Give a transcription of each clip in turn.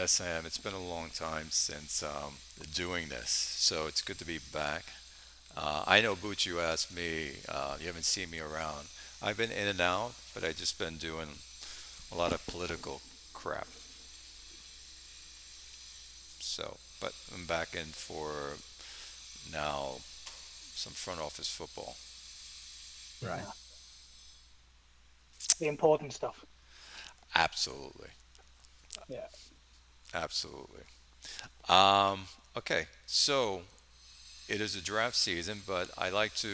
Yes, I am. It's been a long time since doing this, so it's good to be back. I know, Boots, you asked me, you haven't seen me around. I've been in and out, but I just been doing a lot of political crap. So, but I'm back in for now some front office football. Right. Yeah, the important stuff. Absolutely. Yeah. Absolutely. Um, okay, so it is a draft season, but I like to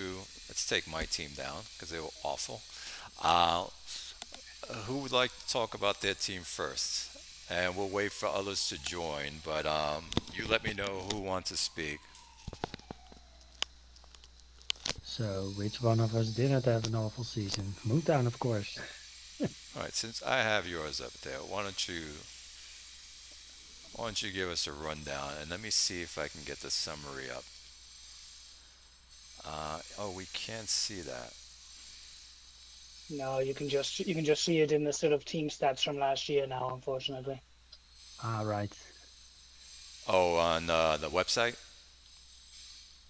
let's take my team down because they were awful. Uh, who would like to talk about their team first? And we'll wait for others to join, but you let me know who wants to speak. So, which one of us didn't have an awful season? Motown, of course. All right, since I have yours up there, why don't you give us a rundown and let me see if I can get the summary up. Oh, we can't see that. No, you can just see it in the sort of team stats from last year now, unfortunately. Ah, right. Oh, on the website.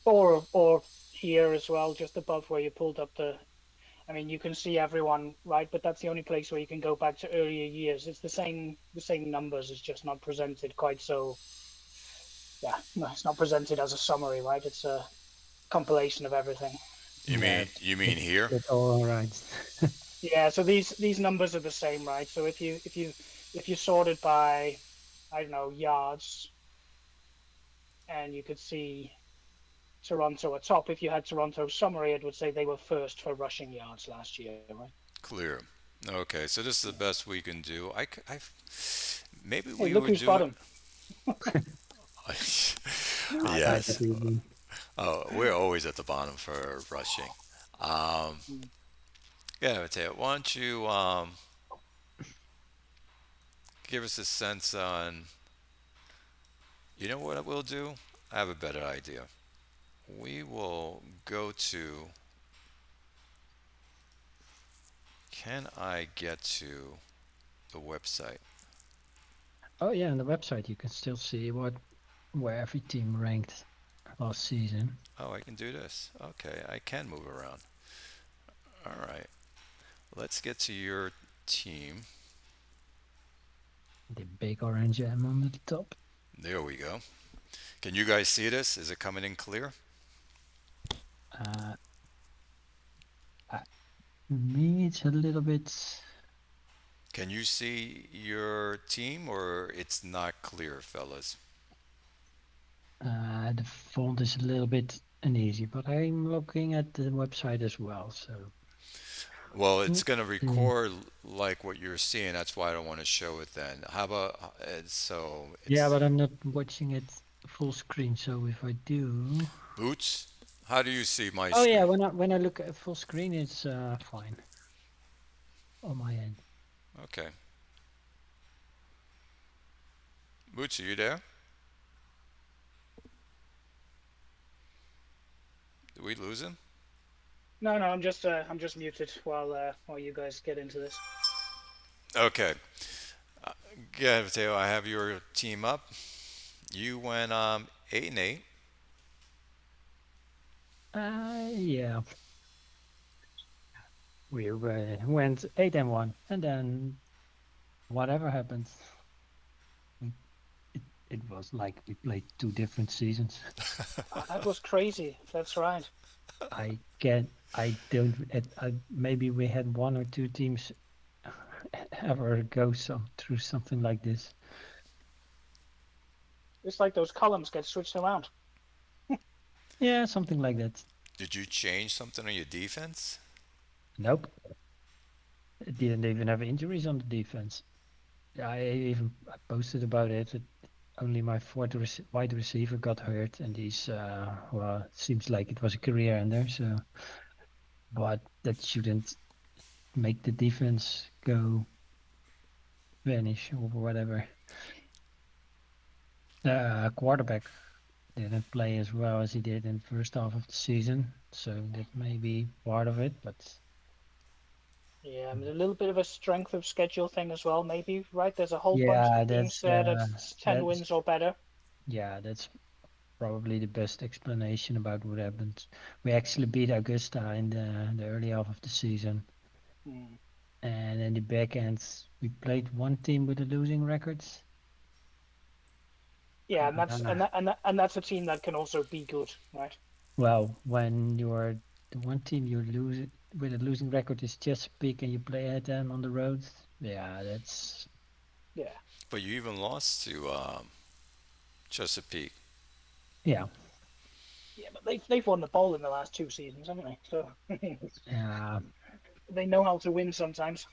Or here as well, just above where you pulled up the. I mean, you can see everyone, right? But that's the only place where you can go back to earlier years. It's the same numbers. It's just not presented quite so. Yeah, no, it's not presented as a summary, right? It's a compilation of everything. You Yeah, mean you mean here? it's all right. Yeah, so these numbers are the same, right? So if you sorted by, I don't know, yards, and you could see Toronto at top. If you had Toronto summary, it would say they were first for rushing yards last year, right? Clear. Okay, so this is the Yeah. best we can do. Maybe Hey, we look were who's doing. bottom. Ah, nice Yes. achievement. Oh, we're always at the bottom for rushing. Um, Mm. yeah, Mateo, why don't you give us a sense on, you know what we'll do? I have a better idea. We will go to, can I get to the website? Oh, yeah, on the website you can still see where every team ranked last season. Oh, I can do this. Okay, I can move around. All right, let's get to your team. The big orange M on the top. There we go. Can you guys see this? Is it coming in clear? Uh, uh, me, it's a little bit. Can you see your team or it's not clear, fellas? The font is a little bit uneasy, but I'm looking at the website as well. So, Well, it's mm, going to yeah, record like what you're seeing. That's why I don't want to show it then. How about so yeah, it's but I'm not watching it full screen. So if I do, Boots? How do you see my oh yeah, screen? when I look at full screen, it's fine on my end. Okay. Boots, are you there? Did we lose him? No, no, I'm just muted while you guys get into this. Okay. Yeah, Mateo, I have your team up. You went 8-8. Yeah, we went 8-1, and then whatever happened, we, it was like we played two different seasons. Ah, that was crazy. That's right. I can I don't maybe we had one or two teams ever go through something like this. It's like those columns get switched around. Yeah, something like that. Did you change something on your defense? Nope, it didn't even have injuries on the defense. I posted about it. Only my wide receiver got hurt, and he's well, seems like it was a career ender. So, but that shouldn't make the defense go vanish or whatever. Quarterback didn't play as well as he did in the first half of the season, so that may be part of it. But Yeah, I mean, a little bit of a strength of schedule thing as well, maybe, right? There's a whole bunch of Yeah, teams there that's 10 that's wins or better. that's probably the best explanation about what happened. We actually beat Augusta in the early half of the season, Hmm. and in the back end, we played one team with a losing records. Yeah, and that's Uh, and that's a team that can also be good, right? well, when you're the one team you lose with a losing record is Chesapeake, and you play at them on the road, yeah, that's Yeah. But you even lost to Chesapeake. yeah, Yeah, but they've won the bowl in the last two seasons, haven't they? So yeah. they know how to win sometimes.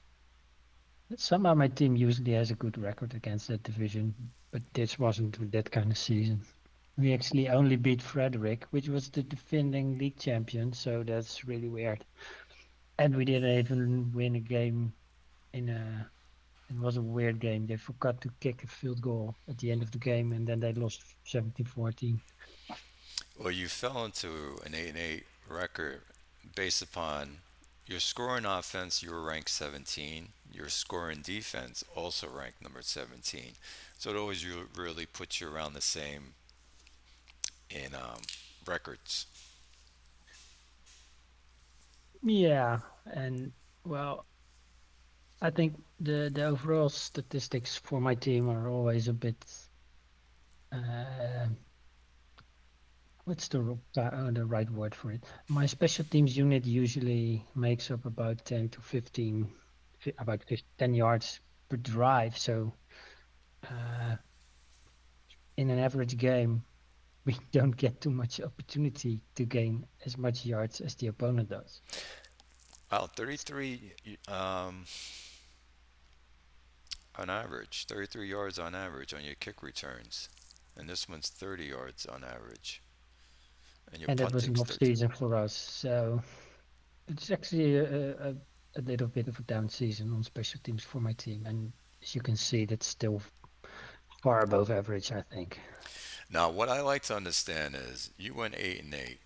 Somehow my team usually has a good record against that division, but this wasn't that kind of season. We actually only beat Frederick, which was the defending league champion, so that's really weird. And we didn't even win a game in a. It was a weird game. They forgot to kick a field goal at the end of the game, and then they lost 17-14. Well, you fell into an 8-8 record based upon your scoring offense. You were ranked 17. Your scoring defense also ranked number 17. So it always really puts you around the same in records. Yeah, and well, I think the overall statistics for my team are always a bit uh, what's the right word for it? My special teams unit usually makes up about 10 to 15, about 10 yards per drive. So uh, in an average game, we don't get too much opportunity to gain as much yards as the opponent does. Wow, 33 on average, 33 yards on average on your kick returns. And this one's 30 yards on average. And your And that was an punting's off 13. season for us. So it's actually a little bit of a down season on special teams for my team. And as you can see, that's still far above average, I think. Now, what I like to understand is you went 8-8,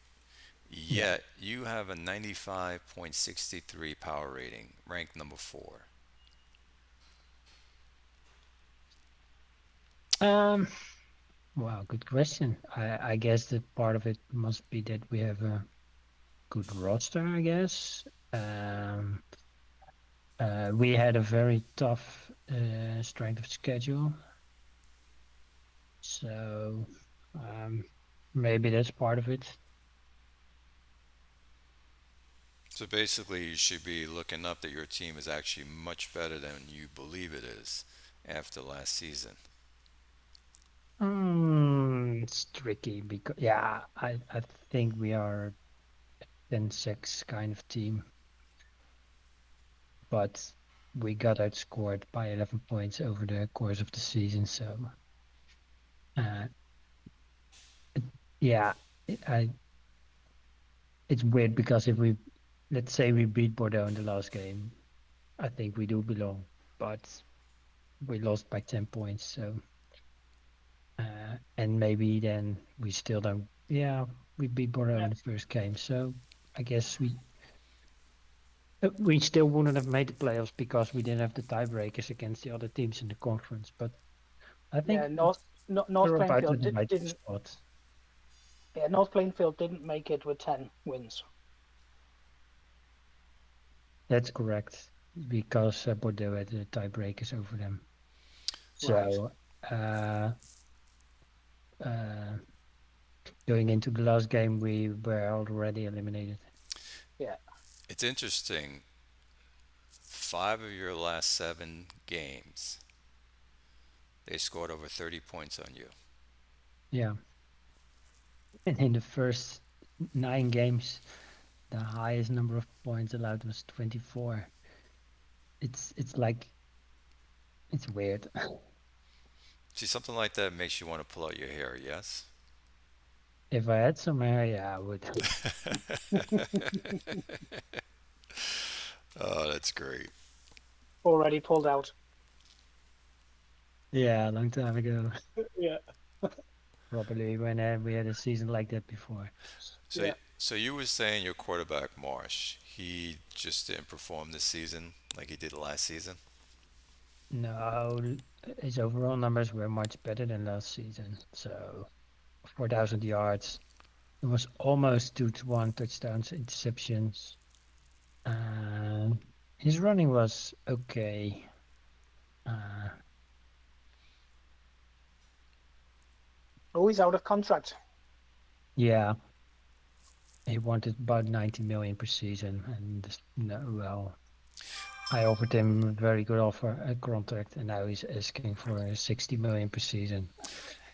Yeah. yet you have a 95.63 power rating, ranked number 4. Um, Wow, good question. I guess that part of it must be that we have a good roster, I guess. Um, we had a very tough strength of schedule, so um, maybe that's part of it. So basically, you should be looking up that your team is actually much better than you believe it is after last season. It's tricky because yeah, I think we are 10-6 kind of team, but we got outscored by 11 points over the course of the season, so uh, yeah, I it's weird because if we, let's say we beat Bordeaux in the last game, I think we do belong, but we lost by 10 points. So, and maybe then we still don't, yeah, we beat Bordeaux Yeah, in the first game. So I guess we still wouldn't have made the playoffs because we didn't have the tiebreakers against the other teams in the conference. But I yeah. think we're North about in Plainfield the right didn't. spot. Yeah, North Plainfield didn't make it with 10 wins. That's correct because Bordeaux had the tiebreakers over them. Right. So, uh, uh, going into the last game, we were already eliminated. Yeah. It's interesting. 5 of your last 7 games, they scored over 30 points on you. Yeah. And in the first 9 games, the highest number of points allowed was 24. It's like it's weird. See, something like that makes you want to pull out your hair, yes? If I had some hair, yeah, I would. Oh, that's great. Already pulled out. Yeah, a long time ago. Yeah. probably when we had a season like that before. So, Yeah. so you were saying your quarterback Marsh, he just didn't perform this season like he did last season. No, his overall numbers were much better than last season. So 4,000 yards. It was almost 2-1 touchdowns, interceptions. Um, his running was okay. Uh, Always out of contract. yeah, he wanted about 90 million per season, and no, well, I offered him a very good offer, a contract, and now he's asking for 60 million per season.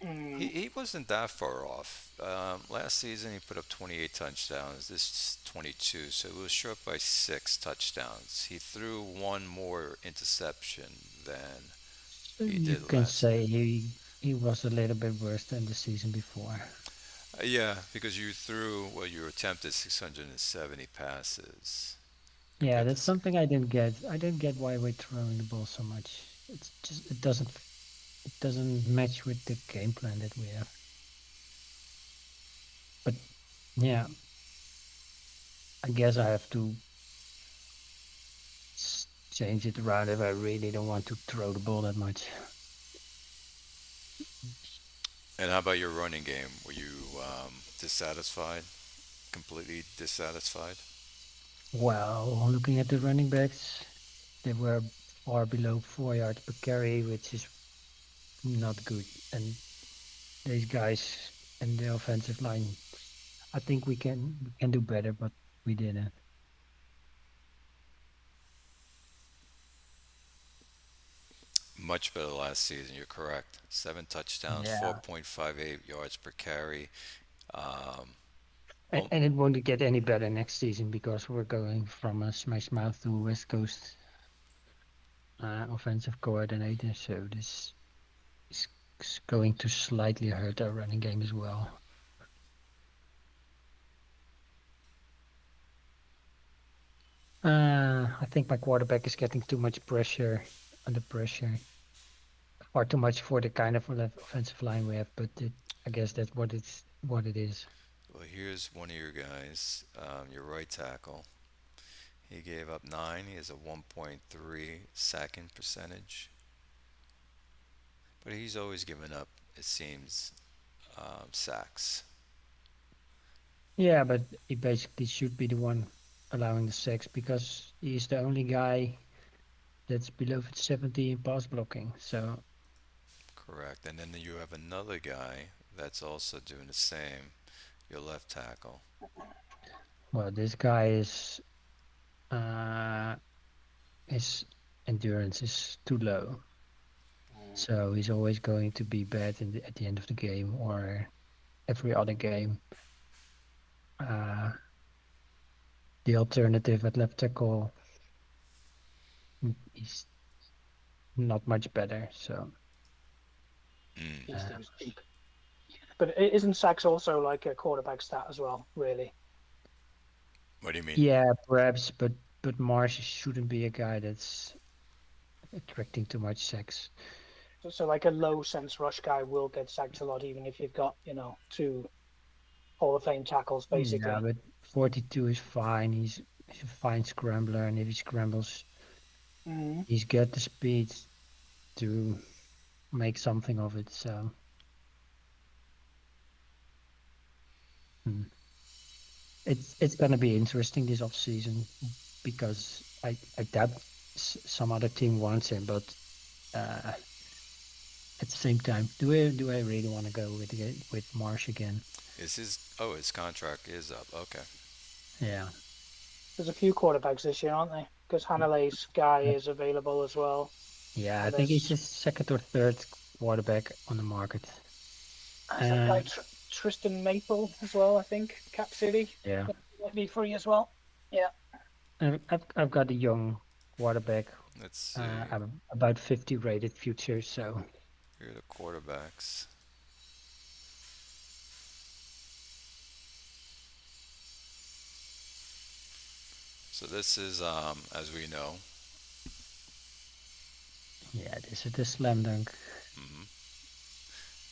Mm. He wasn't that far off. Last season he put up 28 touchdowns. This is 22, so it was short by 6 touchdowns. He threw one more interception than he You did can last year. say he was a little bit worse than the season before. Yeah, because you threw, well, you attempted 670 passes Yeah, compared to that's something I didn't get. I didn't get why we're throwing the ball so much. It's just it doesn't match with the game plan that we have. But yeah, I guess I have to change it around if I really don't want to throw the ball that much. And how about your running game? Were you dissatisfied? Completely dissatisfied? Well, looking at the running backs, they were far below 4 yards per carry, which is not good. And these guys and the offensive line, I think we can do better, but we didn't. Much better last season, you're correct. 7 touchdowns, Yeah. 4.58 yards per carry. Um, And, oh, and it won't get any better next season because we're going from a smash mouth to West Coast offensive coordinator. So this is going to slightly hurt our running game as well. I think my quarterback is getting too much pressure under pressure, far too much for the kind of offensive line we have. But I guess that's what it is. well, here's one of your guys, your right tackle. He gave up 9. He has a 1.3 sacking percentage. But he's always given up, it seems, sacks. Yeah, but he basically should be the one allowing the sacks because he's the only guy that's below 70 in pass blocking. So, Correct. And then you have another guy that's also doing the same, your left tackle. well, this guy is uh his endurance is too low. So he's always going to be bad at the end of the game or every other game. Uh, the alternative at left tackle is not much better. So, Mm. He's uh, too cheap. But isn't sacks also like a quarterback stat as well, really? What do you mean? yeah, perhaps, but Marsh shouldn't be a guy that's attracting too much sex. So like a low sense rush guy will get sacked a lot, even if you've got, two Hall of Fame tackles, Yeah, basically. but 42 is fine. He's a fine scrambler, and if he scrambles, Mm. he's got the speed to make something of it. So hmm. It's gonna be interesting this off season because I doubt some other team wants him, but uh, at the same time, do I really want to go with Marsh again? Is his, oh, his contract is up. Okay. Yeah, There's a few quarterbacks this year, aren't there? Because Hanaley's guy Uh, is available as well. yeah. I And think he's there's just second or third quarterback on the market. there's that guy Uh, Tristan Maple as well, I think. Cap City yeah. might be free as well. Yeah. I've got a young quarterback, Let's see. about 50 rated future. So Here are the quarterbacks. So this is, as we know, yeah, this is the slam dunk. hmm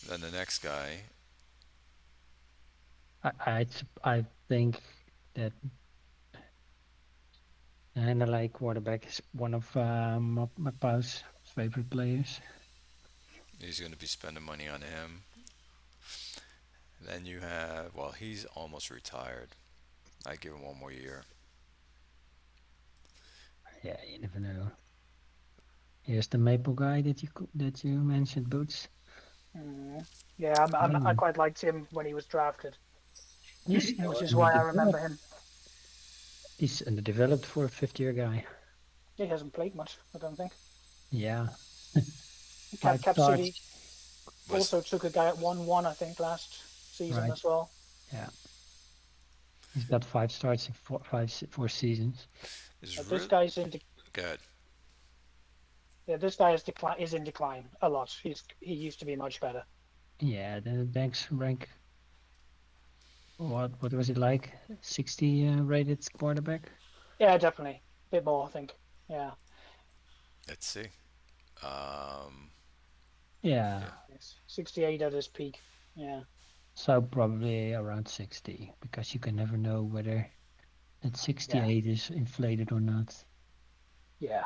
then the next guy. I think that Hanalei quarterback is one of my Pau's favorite players. He's going to be spending money on him. Then you have, well, he's almost retired. I give him one more year. Yeah, you never know. Here's the Maple guy that you mentioned, Boots. Mm. Yeah, I Um, quite liked him when he was drafted, he's which still is why I remember underdeveloped. him. He's underdeveloped for a fifth-year guy. He hasn't played much, I don't think. Yeah, Cap five Cap City starts. Was also took a guy at 1-1, I think, last season Right. as well. Yeah, he's got five starts in 4 seasons. is This real guy's good. yeah, this guy is in decline a lot. He used to be much better. Yeah, the Banks rank. What was it like? 60 rated quarterback. Yeah, definitely. A bit more, I think. Yeah. Let's see. Um, Yeah, yeah. Yes. 68 at his peak. Yeah. so probably around 60 because you can never know whether that Yeah. 68 is inflated or not. Yeah.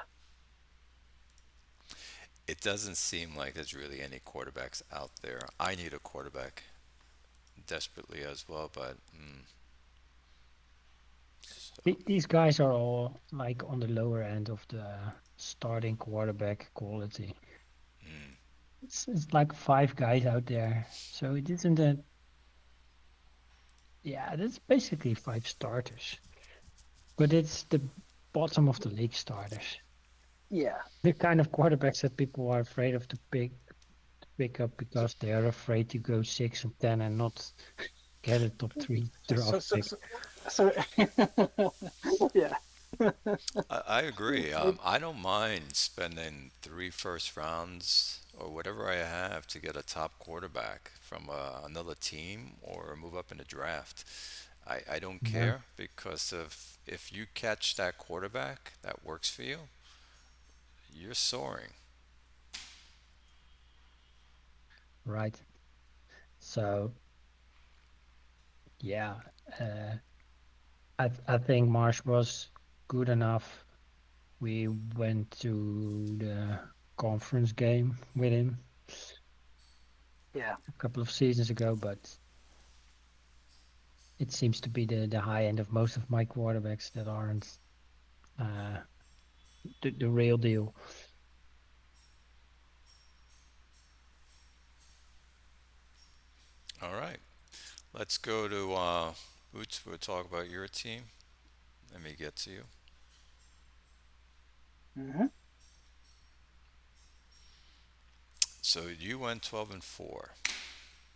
It doesn't seem like there's really any quarterbacks out there. I need a quarterback desperately as well, but so, These guys are all like on the lower end of the starting quarterback quality. mm, It's like five guys out there. So it isn't a, yeah, that's basically five starters. But it's the bottom of the league starters. Yeah. The kind of quarterbacks that people are afraid of to pick up So, because they are afraid to go 6 and 10 and not get a top three so, draft so, pick. so, so yeah. I agree. Maybe, I don't mind spending three first rounds or whatever I have to get a top quarterback from another team or move up in the draft. I don't Yeah, care because if you catch that quarterback that works for you, you're soaring. right. So yeah, uh, I think Marsh was good enough. We went to the conference game with him yeah. a couple of seasons ago, but it seems to be the high end of most of my quarterbacks that aren't uh, the real deal. All right, let's go to Boots. We'll talk about your team. Let me get to you. Hmm. So you went 12-4.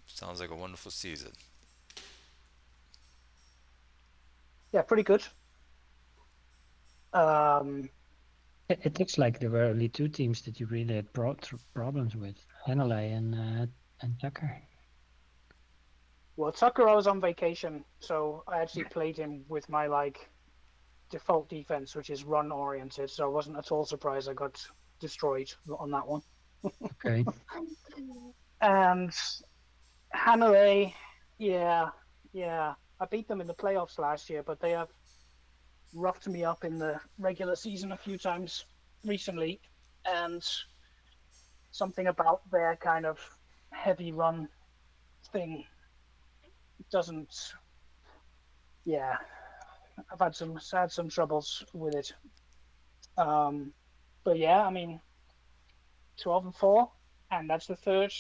Sounds like a wonderful season. Yeah, pretty good. Um, It looks like there were only two teams that you really had problems with, Hanalei and Tucker. well, Tucker, I was on vacation, so I actually played him with my like default defense, which is run oriented. So I wasn't at all surprised I got destroyed on that one. Okay, And Hanoi, yeah, yeah. I beat them in the playoffs last year, but they have roughed me up in the regular season a few times recently. And something about their kind of heavy run thing doesn't, yeah, I've had some troubles with it. Um, but yeah, I mean, 12-4, and that's the third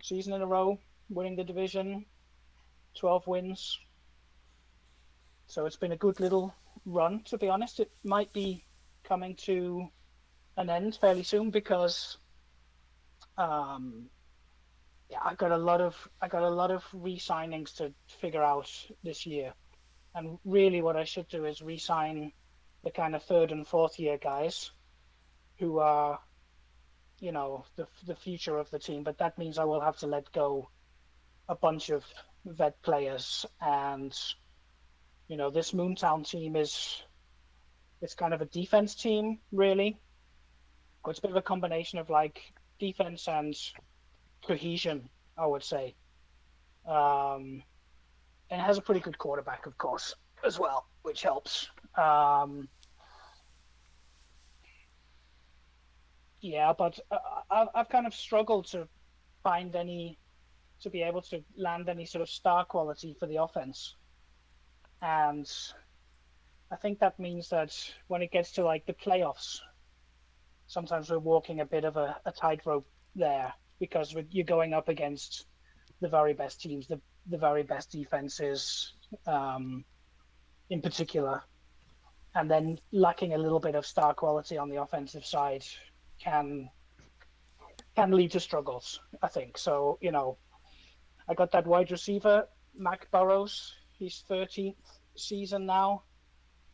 season in a row winning the division, 12 wins. So it's been a good little run, to be honest. It might be coming to an end fairly soon because um, yeah, I got a lot of re-signings to figure out this year. And really, what I should do is re-sign the kind of third and fourth year guys who are, the future of the team. But that means I will have to let go a bunch of vet players, and this Moontown team is it's kind of a defense team, really. It's a bit of a combination of like defense and cohesion, I would say. Um, and has a pretty good quarterback, of course, as well, which helps. Um, yeah, but I've kind of struggled to find any to be able to land any sort of star quality for the offense, and I think that means that when it gets to like the playoffs, sometimes we're walking a bit of a tightrope there because you're going up against the very best teams, the very best defenses, um, in particular, and then lacking a little bit of star quality on the offensive side can can lead to struggles. I think so. I got that wide receiver, Mac Burrows. He's 13th season now.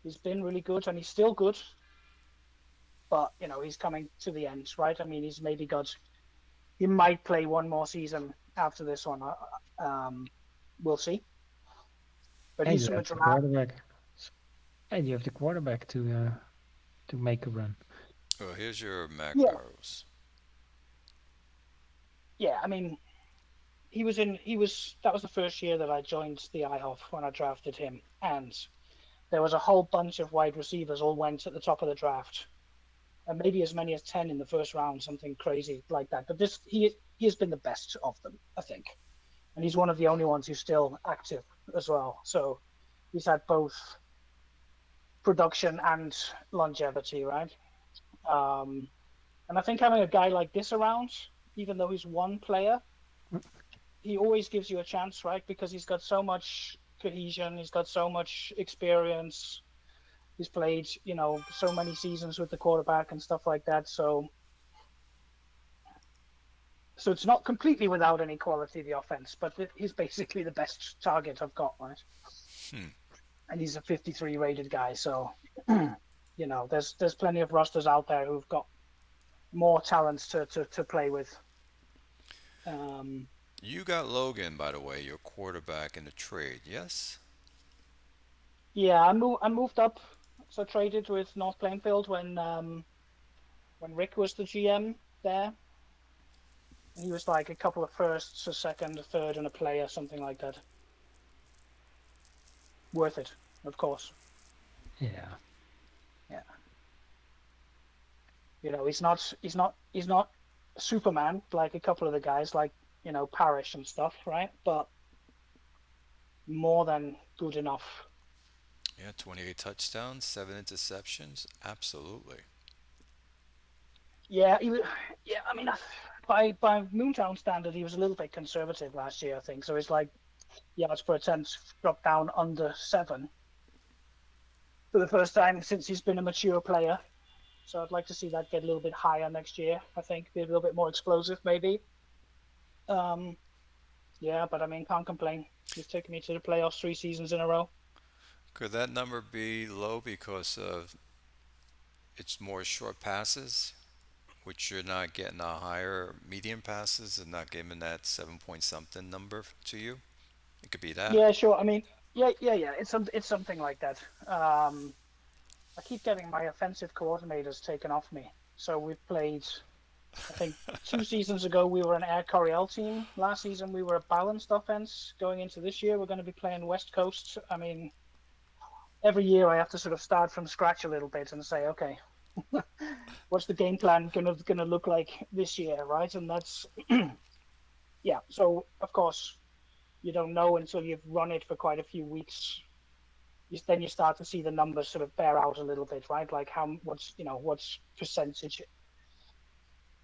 He's been really good, and he's still good. But he's coming to the end, right? I mean, he's maybe got. He might play one more season after this one. We'll see. But And he's you from a have the draft. quarterback. And you have the quarterback to make a run. Oh, here's your Mac Yeah, Barrows. yeah. I mean, he was in. He was. That was the first year that I joined the IHOF when I drafted him, and there was a whole bunch of wide receivers all went at the top of the draft, and maybe as many as 10 in the first round, something crazy like that. But this he has been the best of them, I think, and he's one of the only ones who's still active as well. So he's had both production and longevity, right? Um, and I think having a guy like this around, even though he's one player, he always gives you a chance, right? Because he's got so much cohesion, he's got so much experience. He's played, so many seasons with the quarterback and stuff like that. So it's not completely without any quality the offense, but he's basically the best target I've got, right? Hmm. And he's a 53 rated guy, so there's plenty of rosters out there who've got more talents to play with. Um, You got Logan, by the way, your quarterback in the trade. Yes. yeah, I moved up, so traded with North Plainfield when Rick was the GM there. He was like a couple of firsts, a second, a third, and a player, something like that. Worth it, of course. Yeah. Yeah, he's not Superman like a couple of the guys like Parrish and stuff, right? But more than good enough. Yeah, 28 touchdowns, 7 interceptions. Absolutely. Yeah, yeah. I mean, by Moontown standard, he was a little bit conservative last year, I think. So it's like yards per attempt dropped down under 7 for the first time since he's been a mature player. So I'd like to see that get a little bit higher next year. I think be a little bit more explosive, maybe. Um, yeah, but I mean, can't complain. He's taken me to the playoffs 3 seasons in a row. Could that number be low because of it's more short passes, which you're not getting a higher medium passes and not giving that 7 point something number to you? It could be that. Yeah, sure. I mean, yeah, yeah, yeah. It's something like that. I keep getting my offensive coordinators taken off me. So we've played. I think 2 seasons ago we were an Air Coryell team. Last season we were a balanced offense. Going into this year we're going to be playing West Coast. I mean, every year I have to sort of start from scratch a little bit and say, okay, what's the game plan gonna look like this year, right? And that's yeah. So of course you don't know until you've run it for quite a few weeks. Then you start to see the numbers sort of bear out a little bit, right? Like what's percentage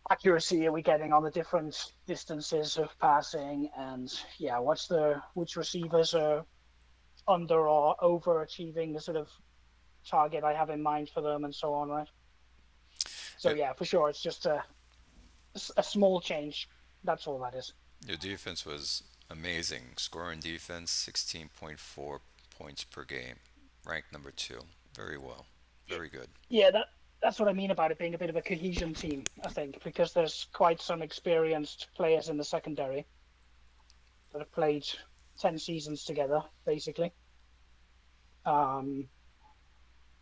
accuracy are we getting on the different distances of passing, and yeah, which receivers are under or overachieving the sort of target I have in mind for them, and so on, right? So Your, yeah, for sure, it's just a small change. That's all that is. your defense was amazing. Scoring defense, 16.4 points per game. Ranked number two. Very well. Very good. Yeah, that's what I mean about it being a bit of a cohesion team. I think because there's quite some experienced players in the secondary that have played 10 seasons together, basically. Um,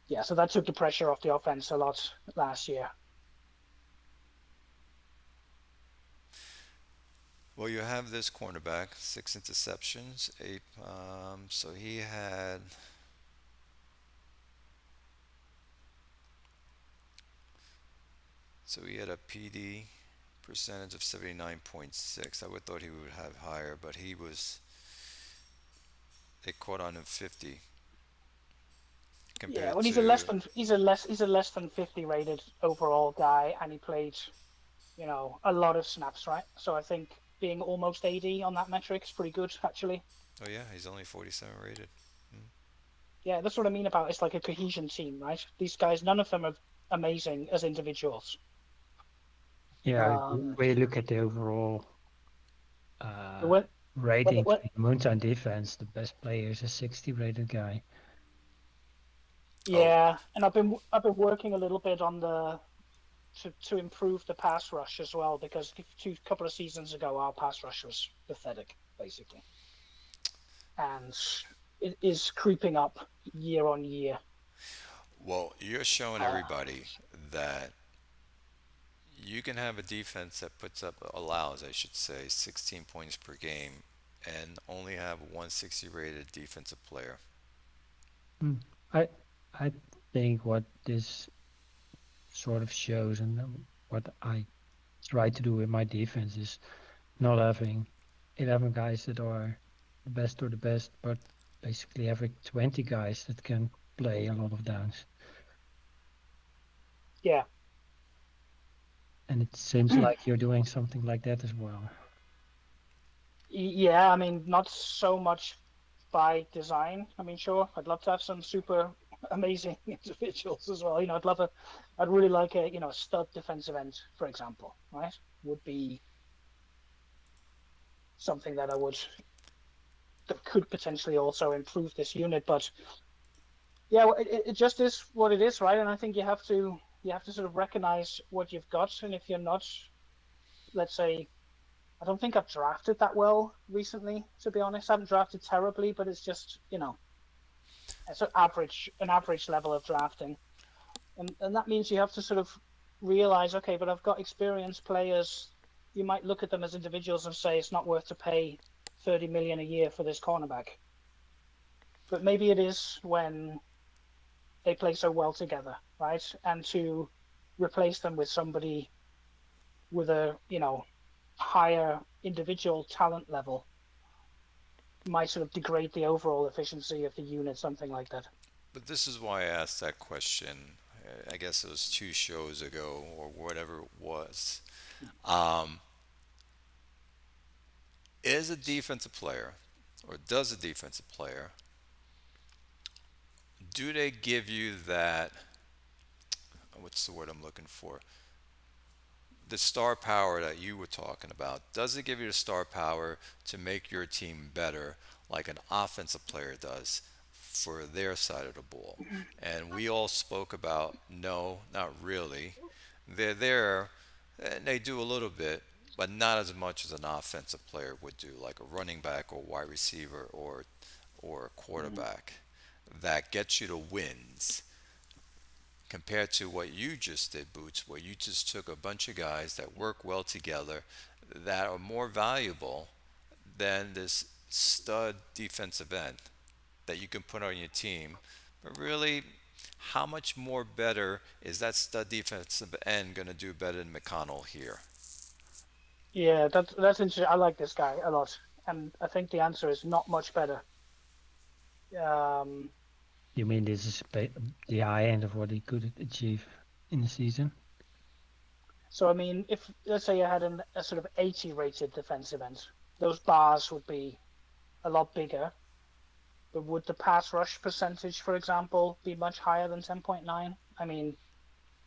yeah, so that took the pressure off the offense a lot last year. Well, you have this cornerback, 6 interceptions, eight. So he had a PD percentage of 79.6. I would thought he would have higher, but they caught on him 50 Yeah, compared well, to. he's a less than 50 rated overall guy, and he played a lot of snaps, right? So I think being almost 80 on that metric is pretty good, actually. Oh yeah, he's only 47 rated. Hmm. Yeah, that's what I mean about it's like a cohesion team, right? These guys, none of them are amazing as individuals. Yeah, Um, when you look at the overall but uh, when, ratings when in Moontown defense, the best player is a 60 rated guy. Oh, yeah, and I've been working a little bit on the to improve the pass rush as well because two couple of seasons ago our pass rush was pathetic basically, and it is creeping up year on year. well, you're showing Uh, everybody that you can have a defense that allows, I should say, 16 points per game and only have a 160 rated defensive player. Hmm. I I think what this sort of shows and what I try to do with my defense is not having 11 guys that are the best, but basically having 20 guys that can play a lot of downs. yeah. And it seems like you're doing something like that as well. Yeah, I mean, not so much by design. I mean, sure, I'd love to have some super amazing individuals as well. I'd really like a stud defensive end, for example, right? Would be something that could potentially also improve this unit. But yeah, well, it just is what it is, right? And I think you have to sort of recognize what you've got, and if you're not, let's say, I don't think I've drafted that well recently, to be honest. I haven't drafted terribly, but it's just it's an average level of drafting, and that means you have to sort of realize, okay, but I've got experienced players. You might look at them as individuals and say it's not worth to pay 30 million a year for this cornerback, but maybe it is when they play so well together, right? And to replace them with somebody with a higher individual talent level might sort of degrade the overall efficiency of the unit, something like that. But this is why I asked that question. I guess it was 2 shows ago or whatever it was. Um, is a defensive player, or does a defensive player, do they give you that? What's the word I'm looking for? The star power that you were talking about, does it give you the star power to make your team better like an offensive player does for their side of the ball? And we all spoke about no, not really. They're there and they do a little bit, but not as much as an offensive player would do, like a running back or wide receiver or a Mm. quarterback that gets you to wins compared to what you just did, Boots, where you just took a bunch of guys that work well together that are more valuable than this stud defensive end that you can put on your team. But really, how much more better is that stud defensive end going to do better than McConnell here? Yeah, that's interesting. I like this guy a lot, and I think the answer is not much better. Um, You mean this is the high end of what he could achieve in the season? so I mean, if let's say you had a sort of 80 rated defensive end, those bars would be a lot bigger. But would the pass rush percentage, for example, be much higher than 10.9? I mean,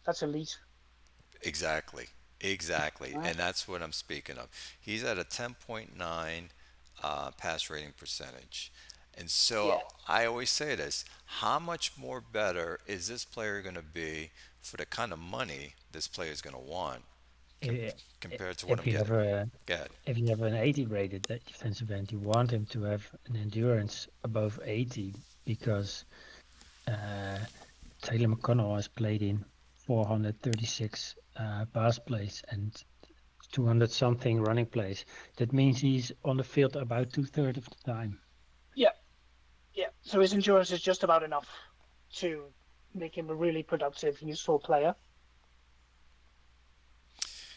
that's elite, Exactly. Exactly. right? And that's what I'm speaking of. He's at a 10.9 pass rating percentage. And Yeah, so I always say this, how much more better is this player going to be for the kind of money this player is going to want com- I- compared to what If I'm you have getting? a Go ahead. if you have an 80 rated defensive end, you want him to have an endurance above 80 because uh, Taylor McConnell has played in 436 pass plays, and 200 something running plays. That means he's on the field about two-thirds of the time. Yeah, yeah. So his endurance is just about enough to make him a really productive, useful player.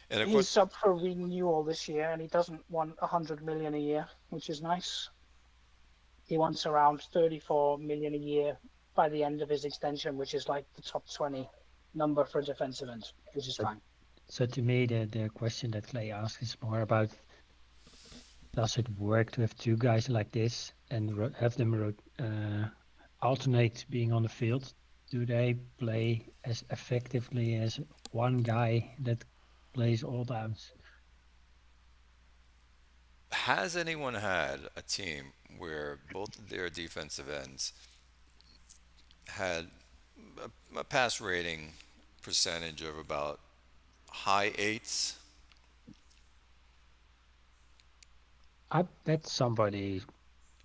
And of course, He's up for renewal this year, and he doesn't want 100 million a year, which is nice. He wants around 34 million a year by the end of his extension, which is like the top 20 number for a defensive end, which is So, fine. so to me, the question that Clay asked is more about, does it work to have two guys like this and have them alternate being on the field? Do they play as effectively as one guy that plays all downs? has anyone had a team where both of their defensive ends had a pass rating percentage of about high eights? I bet somebody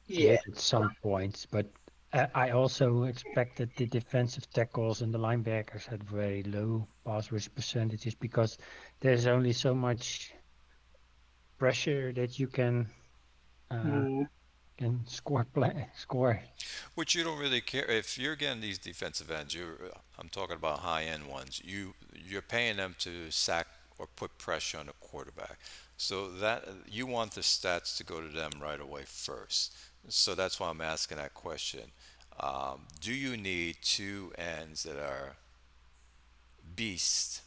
Yeah. did at some point, but I also expect that the defensive tackles and the linebackers had very low pass rush percentages because there's only so much pressure that you uh, Mm, can score. Which you don't really care if you're getting these defensive ends. I'm talking about high end ones. You're paying them to sack or put pressure on the quarterback. So that you want the stats to go to them right away first. So that's why I'm asking that question. Do you need two ends that are beasts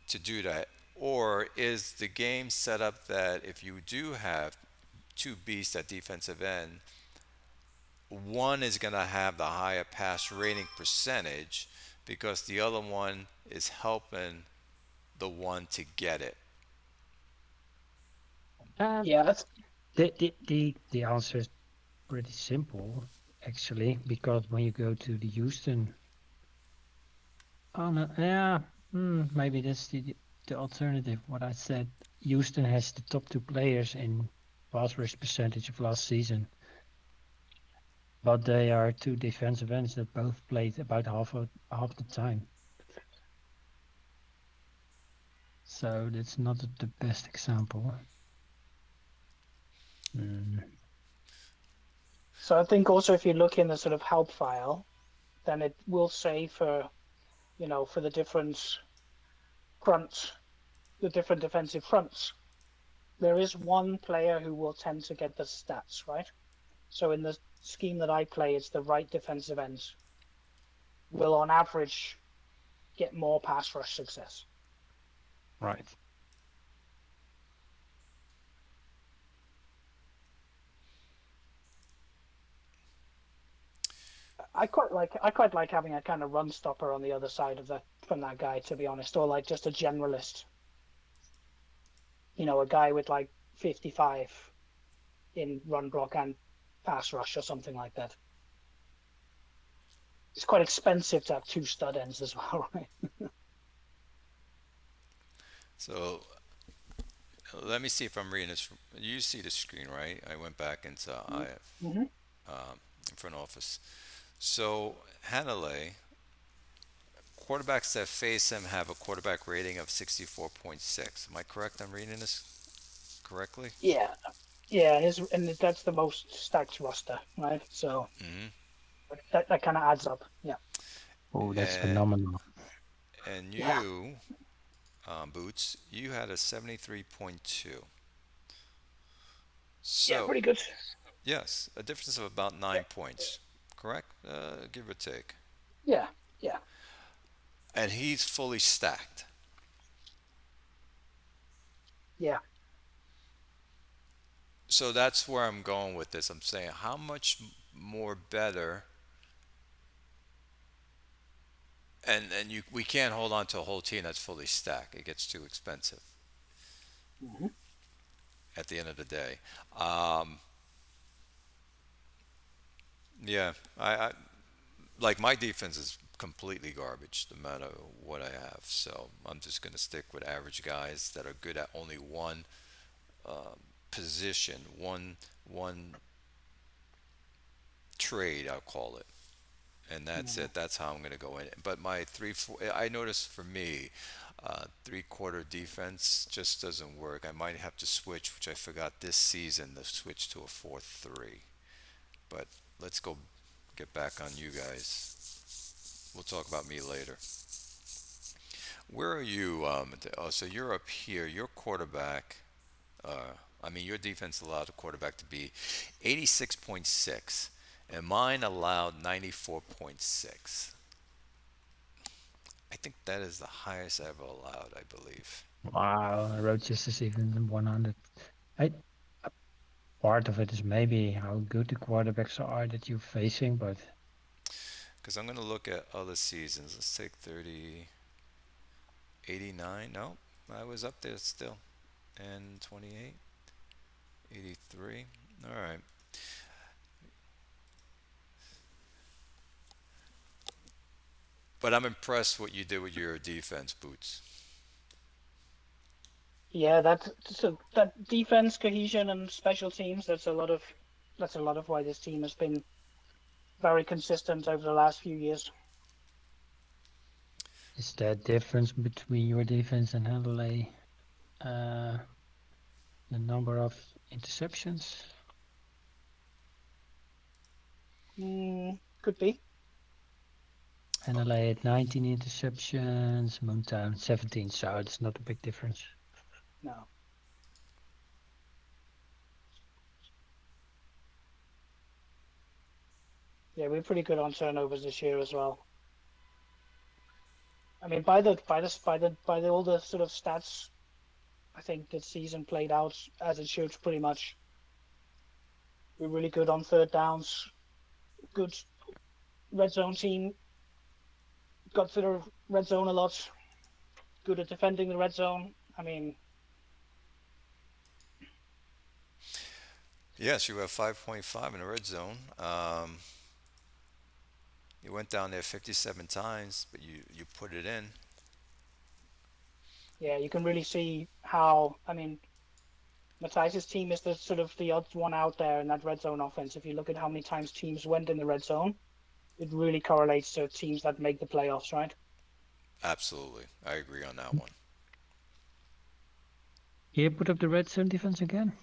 to do that? Or is the game set up that if you do have two beasts at defensive end, one is going to have the higher pass rating percentage because the other one is helping the one to get it? Um, yeah, that's, the answer is pretty simple actually, because when you go to the Houston, oh no, yeah, maybe that's the alternative. What I said, Houston has the top two players in pass rush percentage of last season, but they are two defensive ends that both played about half the time. So that's not the best example. Mm. so I think also if you look in the sort of help file, then it will say for, for the different fronts, the different defensive fronts, there is one player who will tend to get the stats, right? So in the scheme that I play, it's the right defensive ends will on average get more pass rush success. Right. I quite like having a kind of run stopper on the other side of that from that guy, to be honest, or like just a generalist, a guy with like 55 in run block and pass rush or something like that. It's quite expensive to have two stud ends as well, right? So let me see if I'm reading this. You see the screen, right? I went back into IF, Mm-hmm. front office. So Hanalei, quarterbacks that face him have a quarterback rating of 64.6. Am I correct? I'm reading this correctly? Yeah, yeah, and that's the most stacked roster, right? So Hmm. that kind of adds up. Yeah, Oh, that's And phenomenal. and yeah, you, Boots, you had a 73.2. yeah, So pretty good. yes, a difference of about Yeah, 9 points, correct? Give or take. yeah, yeah. And he's fully stacked. Yeah. So that's where I'm going with this. I'm saying how much more better, and we can't hold on to a whole team that's fully stacked. It gets too expensive Hmm. at the end of the day. Um, yeah, I like my defense is completely garbage no matter what I have. So I'm just gonna stick with average guys that are good at only one position, one trade, I'll call it, and that's Hmm. it. That's how I'm going to go in. But my three, four, I noticed for me, Three-quarter defense just doesn't work. I might have to switch, which I forgot this season, to switch to a 4-3. But let's go get back on you guys. We'll talk about me later. Where are you? Oh, so you're up here. Your quarterback, I mean, your defense allowed the quarterback to be 86.6, and mine allowed 94.6. I think that is the highest ever allowed, I believe. Wow, Rochester is even 100. I Part of it is maybe how good the quarterbacks are that you're facing, but Because I'm going to look at other seasons. Let's take 30, 89. No, I was up there still. And 28, 83. All right. But I'm impressed what you did with your defense, Boots. Yeah, that defense cohesion and special teams. That's a lot of why this team has been very consistent over the last few years. is that difference between your defense and Handley uh, the number of interceptions? Could be. Oh, Handley had 19 interceptions, Moontown 17, so it's not a big difference. No. Yeah, we're pretty good on turnovers this year as well. I mean, by the all the sort of stats, I think the season played out as it should pretty much. We're really good on third downs. Good red zone team. Got to the red zone a lot. Good at defending the red zone. I mean, yes, you have 5.5 in the red zone. You went down there 57 times, but you put it in. yeah, you can really see how. I mean, Matthias's team is the sort of the odd one out there in that red zone offense. If you look at how many times teams went in the red zone, it really correlates to teams that make the playoffs, right? Absolutely. I agree on that one. Here, put up the red zone defense again.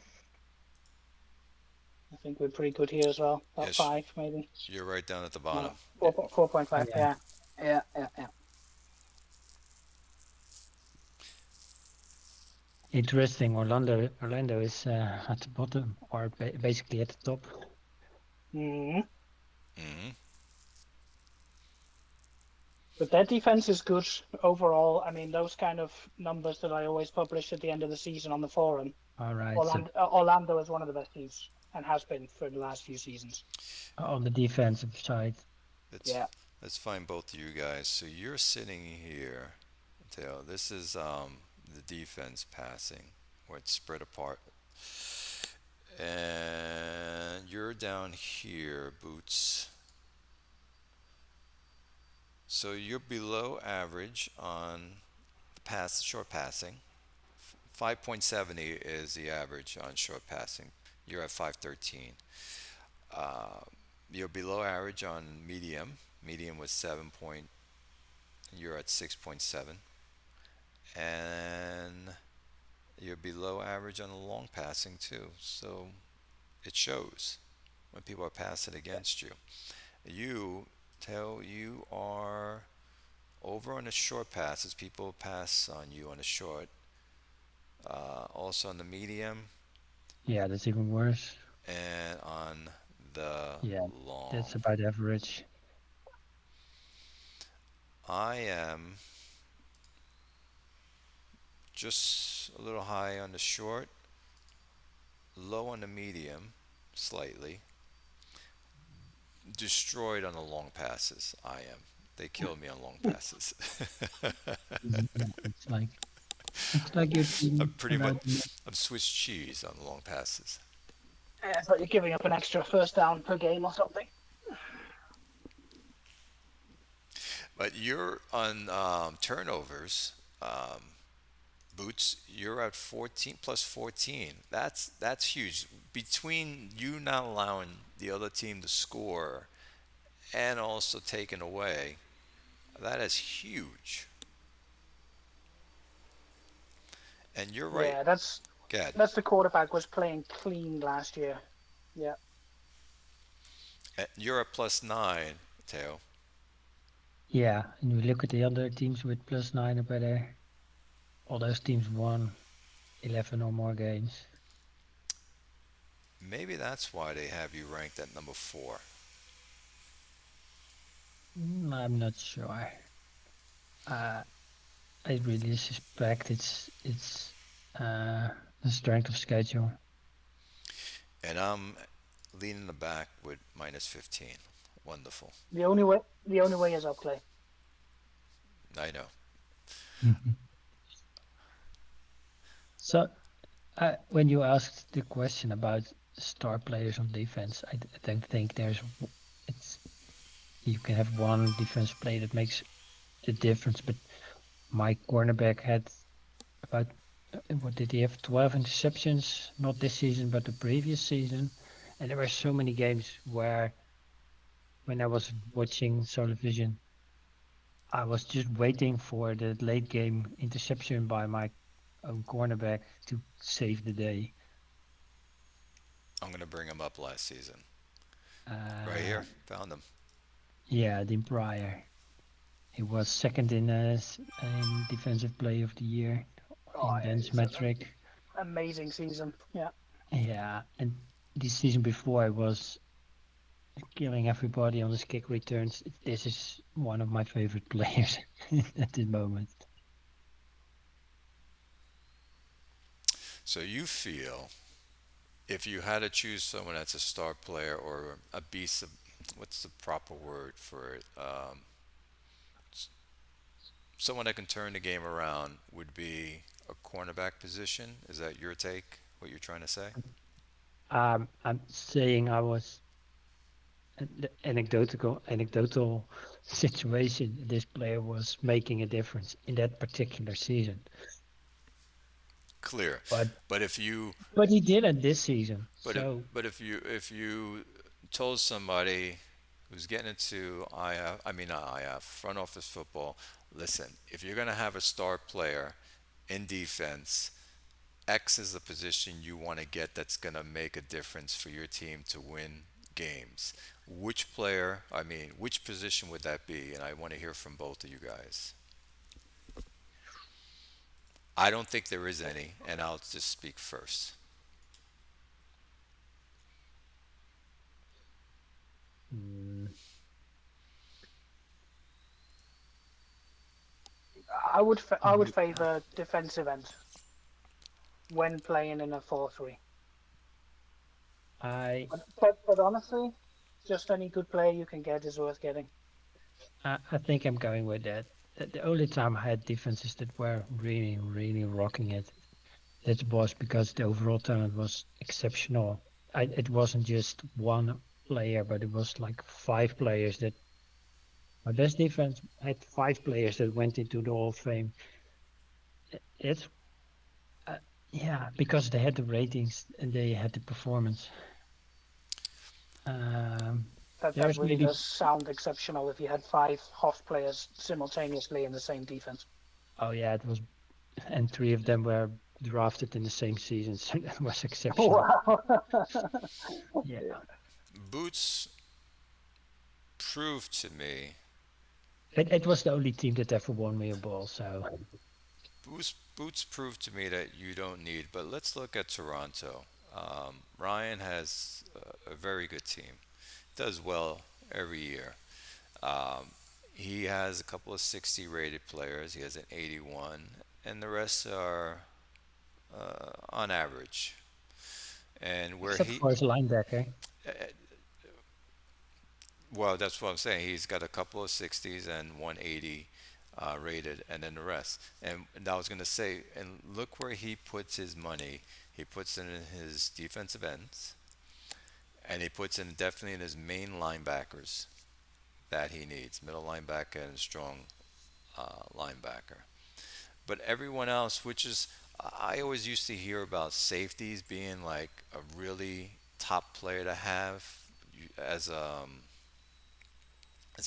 I think we're pretty good here as well. About Yes, five, maybe. you're right down at the bottom. No, Yeah. 4.5. Yeah, Yeah, yeah, yeah, yeah. interesting. Orlando is at the bottom or basically at the top. Hmm. Hmm. But their defense is good overall. I mean, those kind of numbers that I always publish at the end of the season on the forum. All right, so Orlando is one of the best teams and has been for the last few seasons. on the defensive side, Let's Yeah. let's find both of you guys. So you're sitting here. Tail. This is the defense passing where it's spread apart, and you're down here, Boots. So you're below average on short passing. 5.70 is the average on short passing. You're at 513. Uh, you're below average on medium. Medium was 7 point. You're at 6.7, and you're below average on the long passing too. So it shows when people are passing against you. You you are over on the short passes. People pass on you on the short. Also on the medium yeah, that's even worse. and on the Yeah, long. that's about average. I am just a little high on the short, low on the medium, slightly, destroyed on the long passes. I am. They killed me on long passes. Yeah, it's like your I'm team pretty much allowed the I'm Swiss cheese on the long passes. Yeah, it's like you're giving up an extra first down per game or something. But you're on turnovers. Boots, you're at 14 plus 14. That's huge. Between you not allowing the other team to score and also taking away, that is huge. And you're right. Yeah, Gad. that's the quarterback was playing clean last year. Yeah. You're at +9, Teo. Yeah, and we look at the other teams with +9 or better. All those teams won 11 or more games. Maybe that's why they have you ranked at number 4. I'm not sure. Uh, I really suspect it's the strength of schedule. And I'm leading the back with -15. Wonderful. The only way is up, Clay. I know. Mhm. So when you asked the question about star players on defense, I don't think it's you can have one defense player that makes the difference. But my cornerback had about what did he have? 12 interceptions, not this season, but the previous season. And there were so many games where when I was watching television, I was just waiting for the late game interception by my own cornerback to save the day. I'm going to bring him up last season. Right Uh, here. Found him. yeah, Dean Pryor. He was second in defensive play of the year Oh, in Dan's it's an metric. amazing season. Yeah. Yeah, and the season before I was killing everybody on his kick returns. This is one of my favorite players at the moment. So you feel if you had to choose someone that's a star player or a beast of, what's the proper word for it? Someone that can turn the game around would be a cornerback position. Is that your take? What you're trying to say? I'm saying I was the anecdotal situation. This player was making a difference in that particular season, Clear. but But if you he didn't this season. But if So but if you told somebody who's getting into IF, I mean not IF, front office football, listen, if you're gonna have a star player in defense, X is the position you want to get that's gonna make a difference for your team to win games. Which player, I mean, which position would that be? And I want to hear from both of you guys. I don't think there is any, and I'll just speak first. mm, I would favor defensive end when playing in a 4-3. I, But honestly, just any good player you can get is worth getting. I think I'm going with that. The only time I had defenses that were really rocking it, that was because the overall talent was exceptional. It wasn't just one player, but it was like five players that my best defense had five players that went into the Hall of Fame. It's uh, yeah, because they had the ratings and they had the performance. Um, That there's really maybe does sound exceptional if you had five HOF players simultaneously in the same defense. oh yeah, it was, and three of them were drafted in the same season, so that was exceptional. Wow. Yeah, Boots proved to me it was the only team that ever won me a ball. So Boots proved to me that you don't need, but let's look at Toronto. Ryan has a very good team, does well every year. Um, he has a couple of 60 rated players, he has an 81, and the rest are on average. And where except he, for his linebacker, well, that's what I'm saying. He's got a couple of 60s and 180 rated, and then the rest. And I was going to say, and look where he puts his money. He puts it in his defensive ends, and he puts in definitely in his main linebackers that he needs, middle linebacker and strong linebacker. But everyone else, which is, I always used to hear about safeties being like a really top player to have as a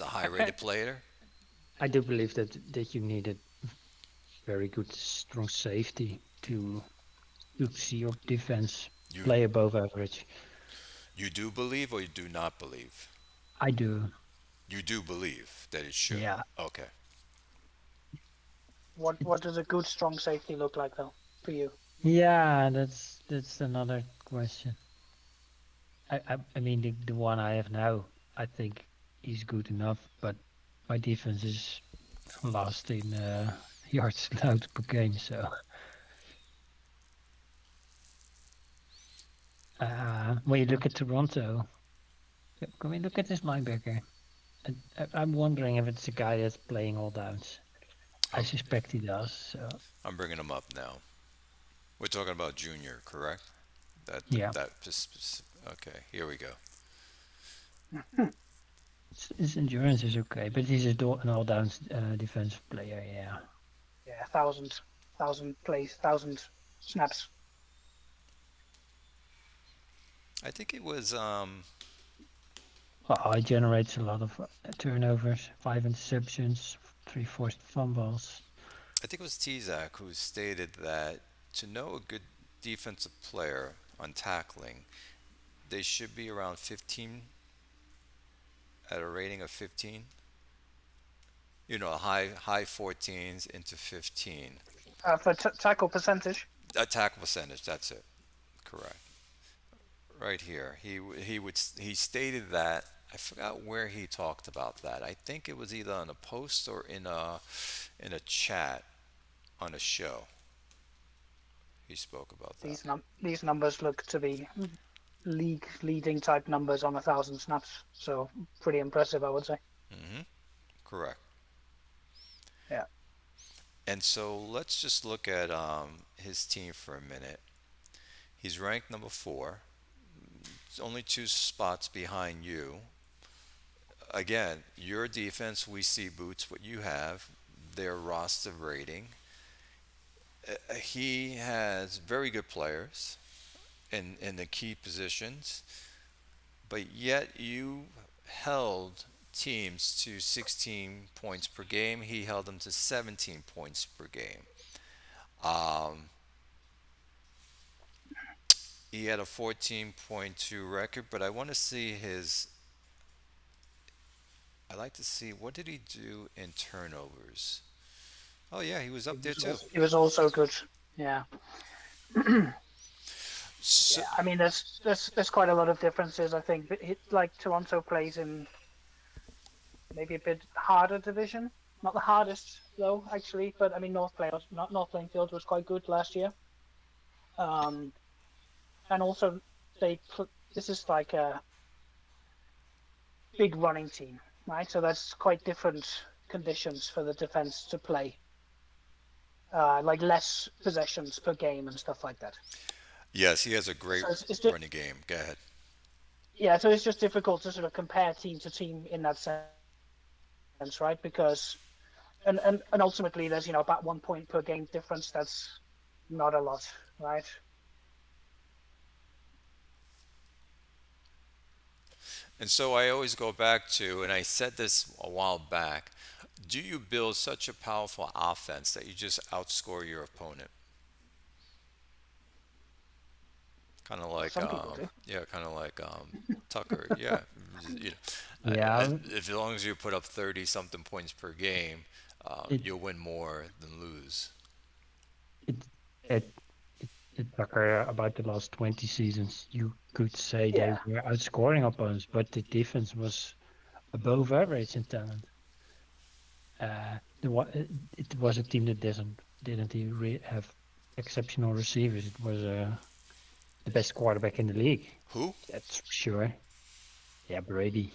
high I, rated player. I do believe that you needed very good, strong safety. to see your defense You play above average. you do believe or you do not believe? I do. You do believe that it should. Yeah. Okay. It, What does a good strong safety look like though for you? yeah, that's another question. I mean the one I have now, I think is good enough, but my defense is last in yards allowed per game. So when you look at Toronto, can we look at this linebacker? I'm wondering if it's a guy that's playing all downs. I I'm suspect he does. So I'm bringing them up now. We're talking about Junior, correct? yeah, Okay, here we go. his endurance is okay, but he's a an all downs defensive player. Yeah. Yeah, thousand plays, thousand snaps. I think it was Well, he generates a lot of turnovers, 5 interceptions, three forced fumbles. I think it was Tizak who stated that to know a good defensive player on tackling, they should be around 15 at a rating of 15. High 14s into 15. For tackle percentage, A tackle percentage, that's it. Correct. Right here. He stated that I forgot where he talked about that. I think it was either on a post or in a chat on a show. He spoke about that. these numbers look to be league leading type numbers on 1,000 snaps. So pretty impressive, I would say. Hmm. Correct. Yeah, And so let's just look at his team for a minute. He's ranked number four. It's only two spots behind you. Again, your defense, we see Boots what you have, their roster rating. He has very good players in the key positions, but yet you held teams to 16 points per game. He held them to 17 points per game. Um, he had a 14.2 record, but I want to see his. I like to see what did he do in turnovers. Oh yeah, he was up there too. it was also good. Yeah, So, yeah. I mean, there's quite a lot of differences. I think, but like Toronto plays in maybe a bit harder division. Not the hardest though, actually. But I mean, North Plainfield was quite good last year. Um, and also this is like a big running team, right? So that's quite different conditions for the defense to play. Like less possessions per game and stuff like that. yes, he has a great So it's just, running game. Go ahead. yeah, so it's just difficult to sort of compare team to team in that sense, right? Because and ultimately there's about 1 point per game difference. That's not a lot, right? And so I always go back to, and I said this a while back, do you build such a powerful offense that you just outscore your opponent? Kind of Well, like, some people do. yeah, kind of like Tucker. Yeah, you know, Yeah, as long as you put up 30 something points per game, it you'll win more than lose. it it it Tucker about the last 20 seasons. You could say they Yeah, were outscoring opponents, but the defense was above average in talent. It was a team that didn't even have exceptional receivers. It was the best quarterback in the league. Who? That's for sure. Yeah, Brady.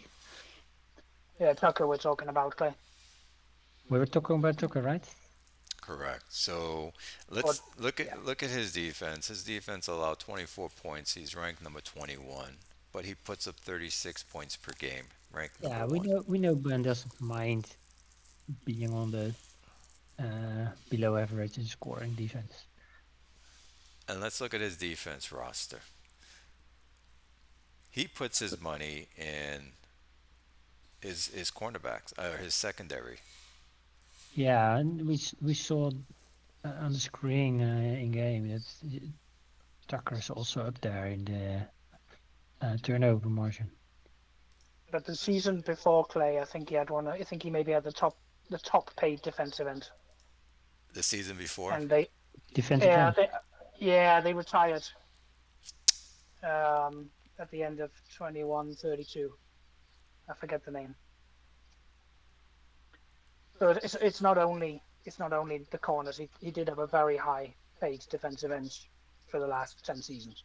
yeah. Tucker, we're talking about Clay, We were talking about Tucker, right? Correct. So or let's yeah, look at his defense. His defense allowed 24 points. He's ranked number 21, but he puts up 36 points per game, ranked number Yeah, one. we know Ben doesn't mind being on the below average in scoring defense. And let's look at his defense roster. He puts his money in his cornerbacks or his secondary. Yeah, and we saw. on the screen in game. That's Tucker's also up there in the turnover margin. But the season before Clay, I think he had one. I think he maybe had the top paid defensive end, The season before. and they Defensive yeah end. they yeah they retired at the end of 21-32. I forget the name. So it's not only the corners. He did have a very high paid defensive end for the last 10 seasons.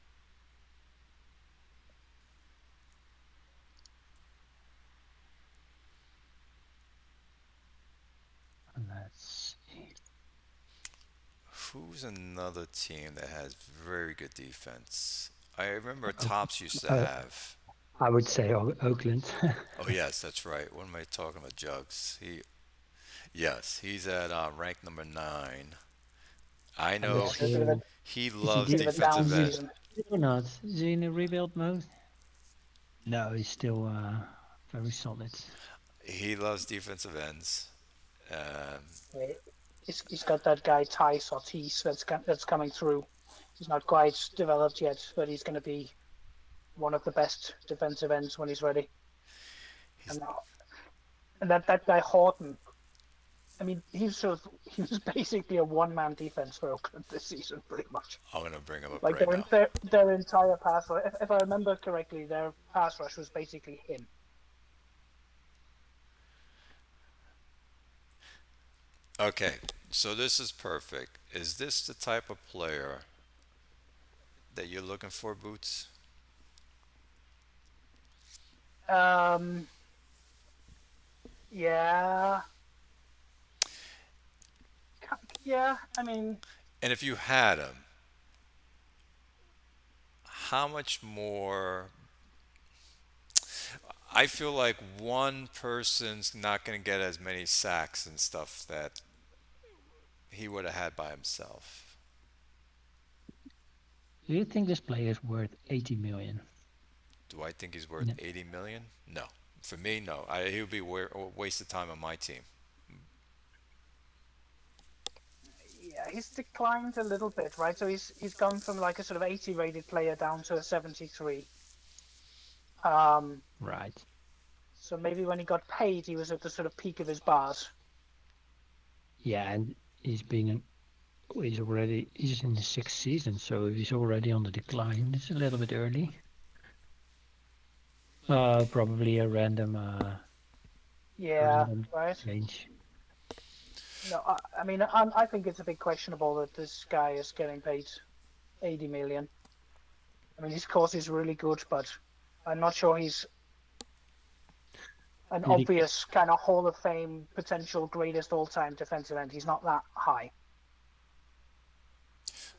Let's see. Who's another team that has very good defense? I remember Oh, Tops used to uh, have. I would say Oakland. Oh yes, that's right. What am I talking about? Jugs. Yes, he's at rank number 9. I And know Yeah, let's it's a see. bit of a he Is he loves bit of a down defensive end. season. or not? Is he in a rebuild mode? No, he's still very solid. He loves defensive ends. Um, Yeah, he's got that guy Ty Sotis that's coming through. He's not quite developed yet, but he's going to be one of the best defensive ends when he's ready. he's. And that guy Horton. I mean, he was basically a one-man defense for Oakland this season, pretty much. I'm gonna bring him up Like right now. their entire pass rush. If I remember correctly, their pass rush was basically him. Okay, so this is perfect. Is this the type of player that you're looking for, Boots? Um, yeah, yeah. I mean, And if you had him, how much more? I feel like one person's not going to get as many sacks and stuff that he would have had by himself. Do you think this player is worth 80 million? Do I think he's worth No. 80 million? No. For me, no. He would be a waste of time on my team. yeah, he's declined a little bit, right? So he's gone from like a sort of 80 rated player down to a 73. Um, Right. so maybe when he got paid, he was at the sort of peak of his bars. Yeah, and he's in his sixth season, so he's already on the decline. It's a little bit early. Probably a Yeah, random right. change. No, I mean, I think it's a bit questionable that this guy is getting paid 80 million. I mean, his course is really good, but I'm not sure he's an Did he? obvious kind of Hall of Fame potential greatest all-time defensive end. He's not that high.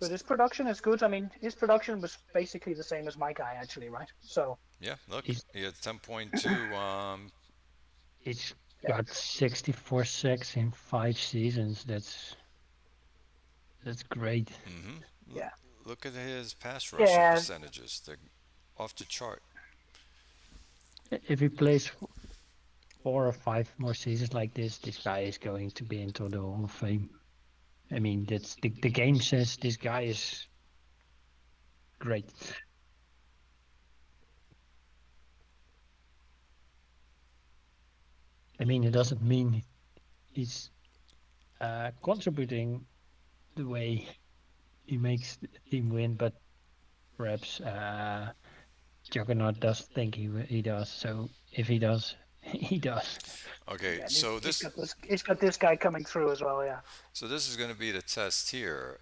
But his production is good. I mean, his production was basically the same as my guy, actually, right? So, Yeah, look, He's he had 10.2. he's yeah, got 64 sacks in 5 seasons. That's great. hmm yeah, Look at his pass rushing yeah, percentages. They're off the chart. If he plays 4 or 5 more seasons like this guy is going to be into the Hall of Fame. I mean, that's the game says this guy is great. I mean, it doesn't mean he's contributing the way he makes the team win, but perhaps Juggernaut does think he does. So if he does, he does. Okay, yeah. And he's got this guy coming through as well. Yeah, so this is going to be the test here.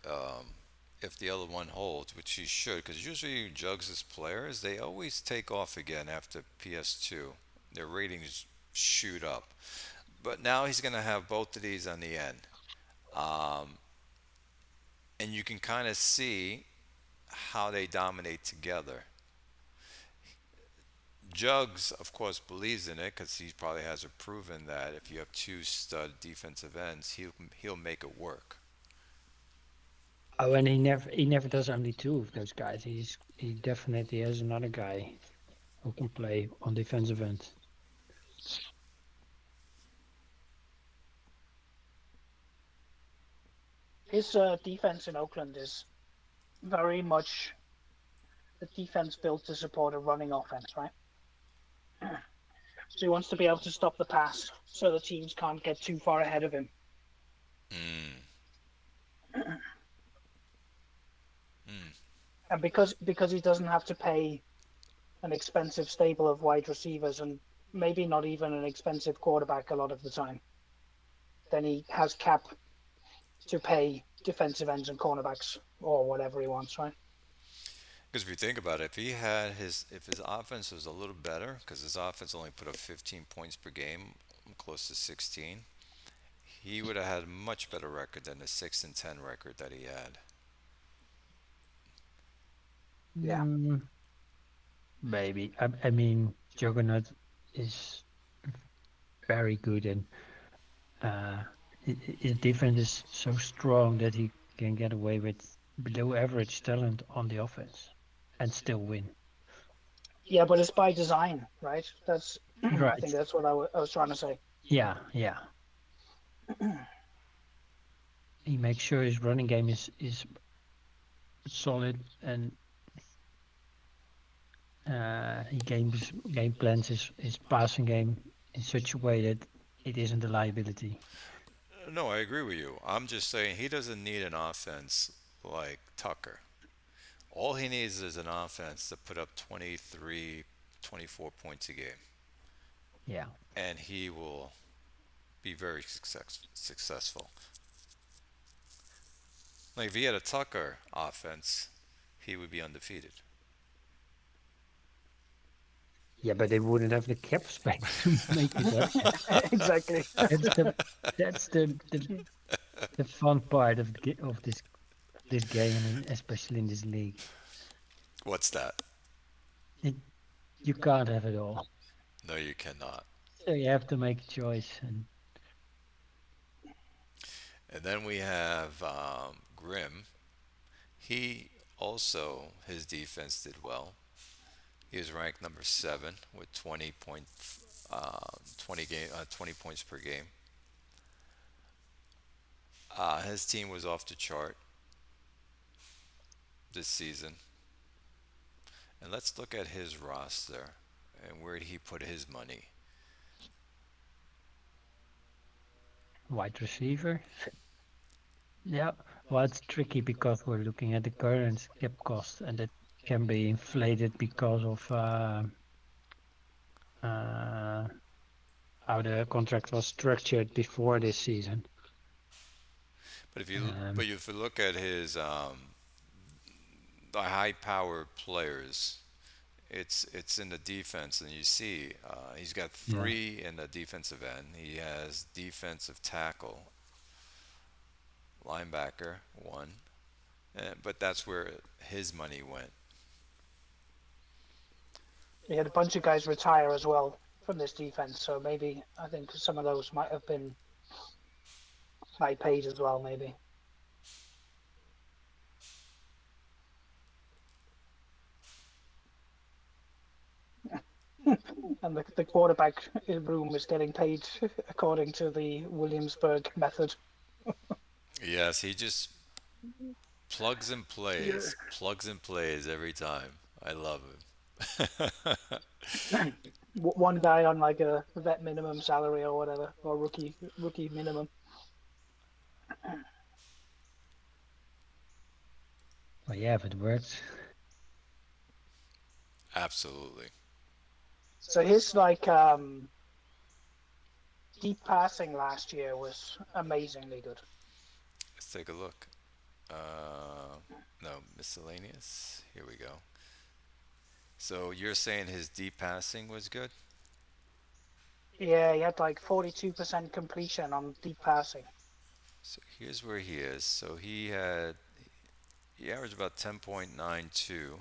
If the other one holds, which he should, because usually Jugs' players they always take off again after PS2. Their ratings shoot up. But now he's going to have both of these on the end, um, and you can kind of see how they dominate together. Jugs, of course, believes in it because he probably has it proven that if you have two stud defensive ends, he'll make it work. Oh, and he never does only two of those guys. He definitely has another guy who can play on defensive end. his defense in Oakland is very much the defense built to support a running offense, right? So he wants to be able to stop the pass so the teams can't get too far ahead of him. Mm, mm. And because he doesn't have to pay an expensive stable of wide receivers and maybe not even an expensive quarterback a lot of the time, then he has cap to pay defensive ends and cornerbacks or whatever he wants, right? Because if you think about it, if his offense was a little better, because his offense only put up 15 points per game, close to 16, he would have had a much better record than the 6-10 record that he had. Yeah. Mm, maybe. I mean, Juggernaut is very good, and his defense is so strong that he can get away with below average talent on the offense and still win. Yeah, but it's by design, right? That's I think Right. that's what I was trying to say. Yeah, yeah. He makes sure his running game is solid, and he game plans his passing game in such a way that it isn't a liability. No, I agree with you. I'm just saying he doesn't need an offense like Tucker. All he needs is an offense to put up 23, 24 points a game, Yeah. and he will be very successful. Like if he had a Tucker offense, he would be undefeated. Yeah, but they wouldn't have the cap space to make it happen. Exactly. That's the that's the fun part of of this game, and especially in this league. What's that? It, you can't have it all, No, you cannot. so you have to make a choice. And And then we have Grimm. He also his defense did well. He was ranked number 7 with 20 points per game. His team was off the chart this season. And let's look at his roster and where did he put his money. wide receiver, yeah. Well, it's tricky because we're looking at the current cap cost, and it can be inflated because of uh, how the contract was structured before this season. But Um, if you look at his the high-powered players, it's in the defense, and you see he's got yeah, 3 in the defensive end. He has defensive tackle, linebacker 1, but that's where his money went. He had a bunch of guys retire as well from this defense, so maybe I think some of those might have been high paid as well, maybe. And the quarterback room is getting paid according to the Williamsburg method. Yes, he just Yeah. plugs and plays every time. I love him. One guy on like a vet minimum salary or whatever, or rookie minimum. well, yeah, if it works, Absolutely. So his like deep passing last year was amazingly good. Let's take a look. Uh, no, miscellaneous. Here we go. So you're saying his deep passing was good? Yeah, he had like 42% completion on deep passing. So here's where he is. So he averaged about 10.92.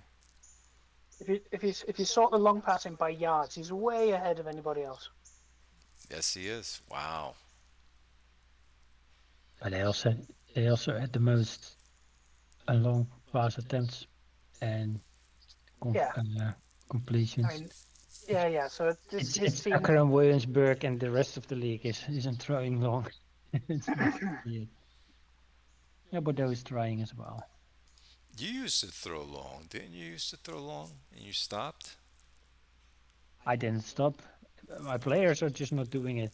If you sort the long passing by yards, he's way ahead of anybody else. Yes, he is. Wow. but they also had the most long pass attempts and com- Yeah, uh, I completions. mean, yeah. So his It's team, Tucker and Williamsburg, and the rest of the league isn't throwing long. It's basically it. Yeah, Bordeaux is trying as well. You used to throw long, didn't you? Used to throw long, and you stopped. I didn't stop. My players are just not doing it.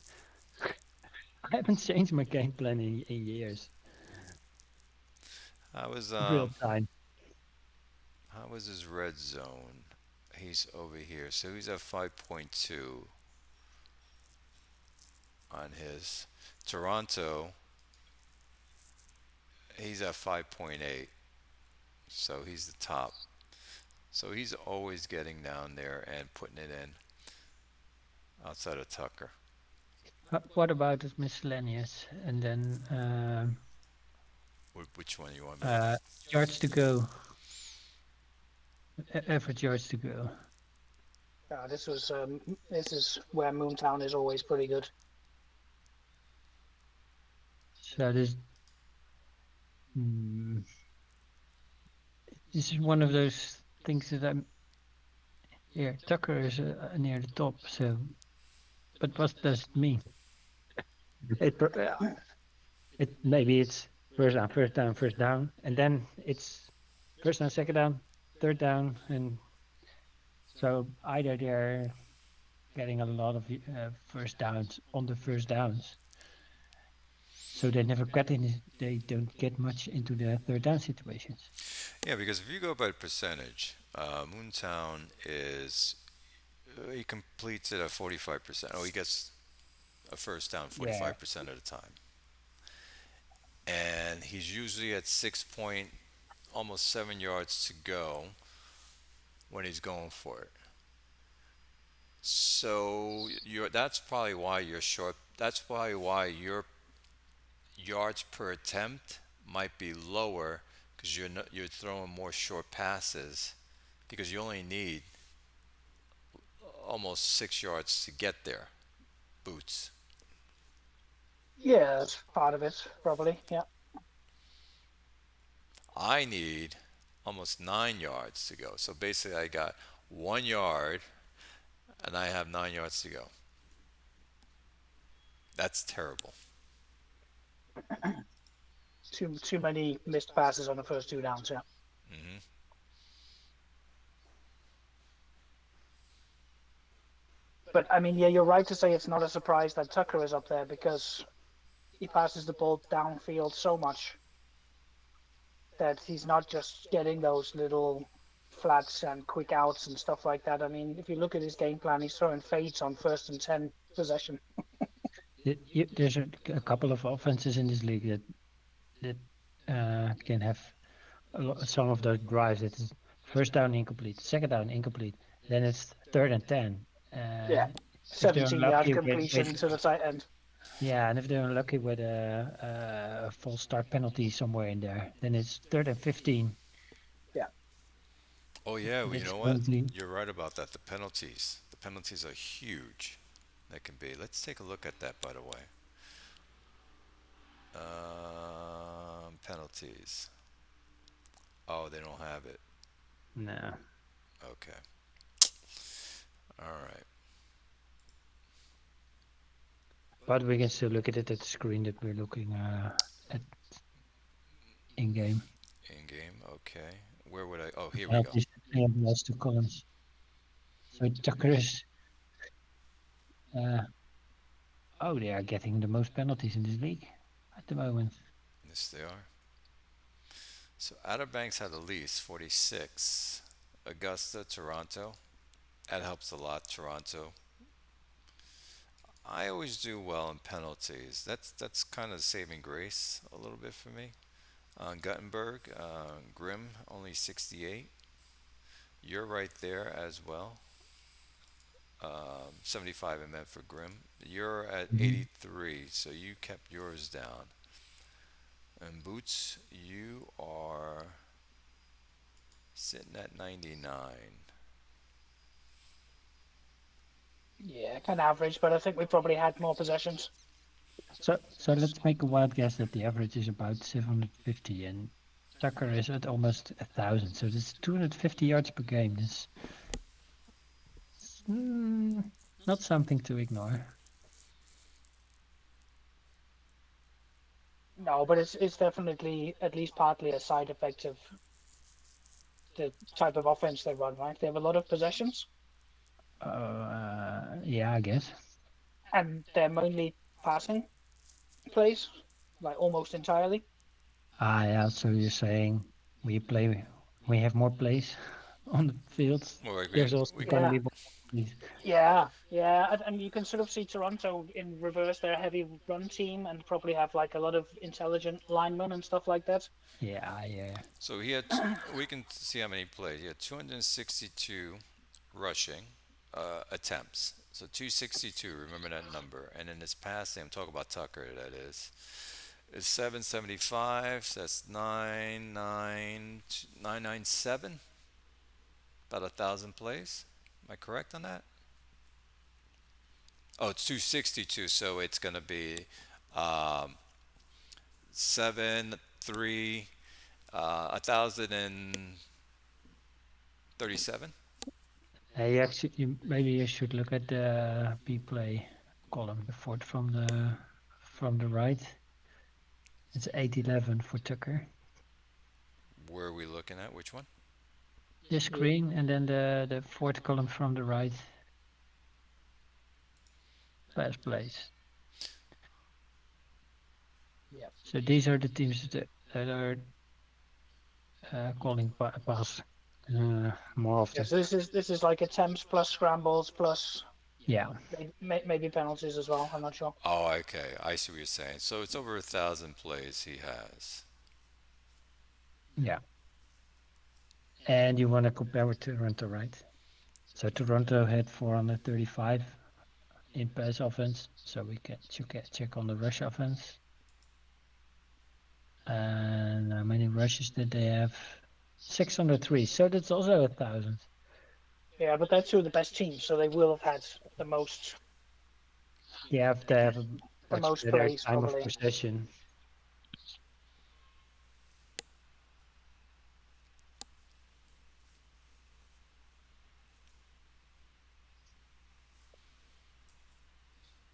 I haven't changed my game plan in years. I was Real time. how was his red zone? He's over here, so he's at 5.2 on his. Toronto, he's at 5.8, so he's the top. So he's always getting down there and putting it in outside of Tucker. What about this miscellaneous? And then Which one you want me to? uh, yards to go, average yards to go. This is where Moontown is always pretty good. So mm, this is one of those things that I'm here. Tucker is near the top. So, but what does it mean? It, it maybe it's first down, and then it's first down, second down, third down, and so either they're getting a lot of first downs on the first downs, so they never get in. They don't get much into the third down situations. Yeah, because if you go by percentage, Moontown is he completes it at 45%. Oh, he gets a first down Yeah, 45% of the time, and he's usually at 6 point, almost 7 yards to go when he's going for it. So you're that's probably why you're short. That's probably why your yards per attempt might be lower because you're throwing more short passes because you only need almost 6 yards to get there. Boots. Yeah, that's part of it, probably. Yeah. I need almost 9 yards to go. So basically, I got 1 yard and I have 9 yards to go. That's terrible. Too many missed passes on the first two downs. Yeah. Hmm. But I mean, yeah, you're right to say it's not a surprise that Tucker is up there because he passes the ball downfield so much that he's not just getting those little flats and quick outs and stuff like that. I mean, if you look at his game plan, he's throwing fades on first and 10 possession. there's a couple of offenses in this league that can have some of those drives. That is first down incomplete, second down incomplete, then it's third and 10. Yeah. If they're 17-yard unlucky with completion to the tight end. yeah, and if they're unlucky with a false start penalty somewhere in there, then it's third and 15. Yeah. Oh yeah, well, you That's know what? currently You're right about that. The penalties. The penalties are huge. That can be. Let's take a look at that, by the way. Penalties. Oh, they don't have it. no, Okay. All right. but we can still look at it at the screen that we're looking at in game. In game. Okay. Where would I? Oh, here It we go. helps those two columns. So Tucker is uh, oh, they are getting the most penalties in this league at the moment. Yes, they are. So Outer Banks had the least 46. Augusta, Toronto. That helps a lot. Toronto. I always do well in penalties. That's kind of saving grace a little bit for me. Guttenberg, Grimm, only 68. You're right there as well. 75 I meant for Grimm. You're at Mhm. 83, so you kept yours down. And Boots, you are sitting at 99. Yeah, kind of average, but I think we probably had more possessions. So let's make a wild guess that the average is about 750, and Tucker is at almost 1,000. So that's 250 yards per game. That's mm, not something to ignore. No, but it's definitely at least partly a side effect of the type of offense they run, right? They have a lot of possessions, Yeah, I guess. and they're mainly passing plays, like almost entirely. Ah, yeah. So you're saying we play, we have more plays on the fields. Well, like There's also we going to Yeah, be more plays. yeah, and you can sort of see Toronto in reverse. They're a heavy run team and probably have like a lot of intelligent linemen and stuff like that. Yeah, yeah. so he had. We can see how many plays. He had 262 rushing attempts. So 262. Remember that number. And in his passing, I'm talking about Tucker. That is 775. So that's 997. About 1,000 plays. Am I correct on that? Oh, it's 262. So it's going to be um, 7 3 1,037. Hey, actually, maybe you should look at the B play column, the fourth from the right. It's 811 for Tucker. Where are we looking at? Which one? The The, screen and then the fourth column from the right, pass plays. yeah, So these are the teams that are calling pass more yeah. often. So this is like attempts plus scrambles plus Yeah, maybe penalties as well. I'm not sure. Oh, okay. I see what you're saying. So it's over 1,000 plays he has. yeah. And you want to compare with Toronto, right? So Toronto had 435 in pass offense. So we can check on the rush offense. And how many rushes did they have? 603. So that's also 1,000. Yeah, but they're two of the best teams, so they will have had the most Yeah, if they have a the much most better plays time of probably. possession.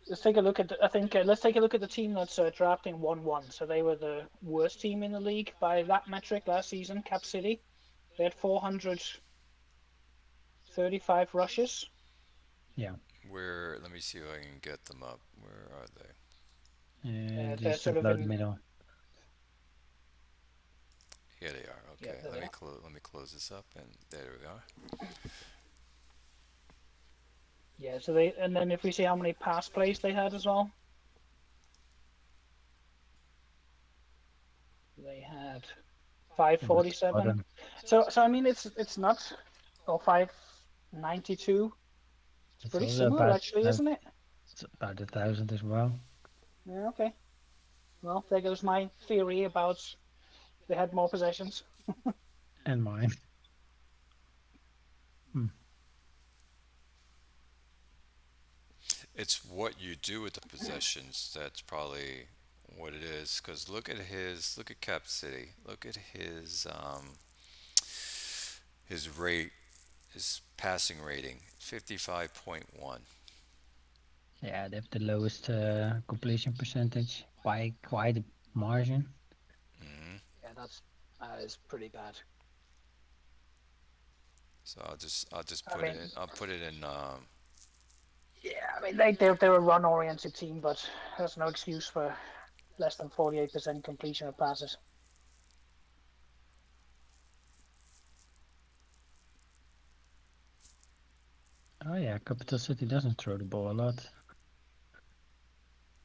Let's take a look at. I think let's take a look at the team that's drafting 1-1. So they were the worst team in the league by that metric last season. Cap City, they had 435 rushes. Yeah. Where, let me see if I can get them up. Where are they? They're Just sort of below the in. middle. Here they are. Yeah, Okay, there they are. let me close this up, and there we are. Yeah, so they and then if we see how many pass plays they had as well, they had Yeah, but at the 547. bottom, So I mean it's not or 592. It's it's pretty also similar about actually, isn't it? it's about 1,000 as well. Yeah, okay. Well, there goes my theory about they had more possessions. And mine. Hmm. It's what you do with the possessions that's probably what it is. Because look at Cap City. Look at his rate, his passing rating, 55.1. Yeah, they have the lowest completion percentage by quite a margin. Hmm. Yeah, that is pretty bad. So I'll just I put mean, it. I'll put it in. yeah, I mean they're a run oriented team, but there's no excuse for less than 48% completion of passes. Oh yeah, Capital City doesn't throw the ball a lot.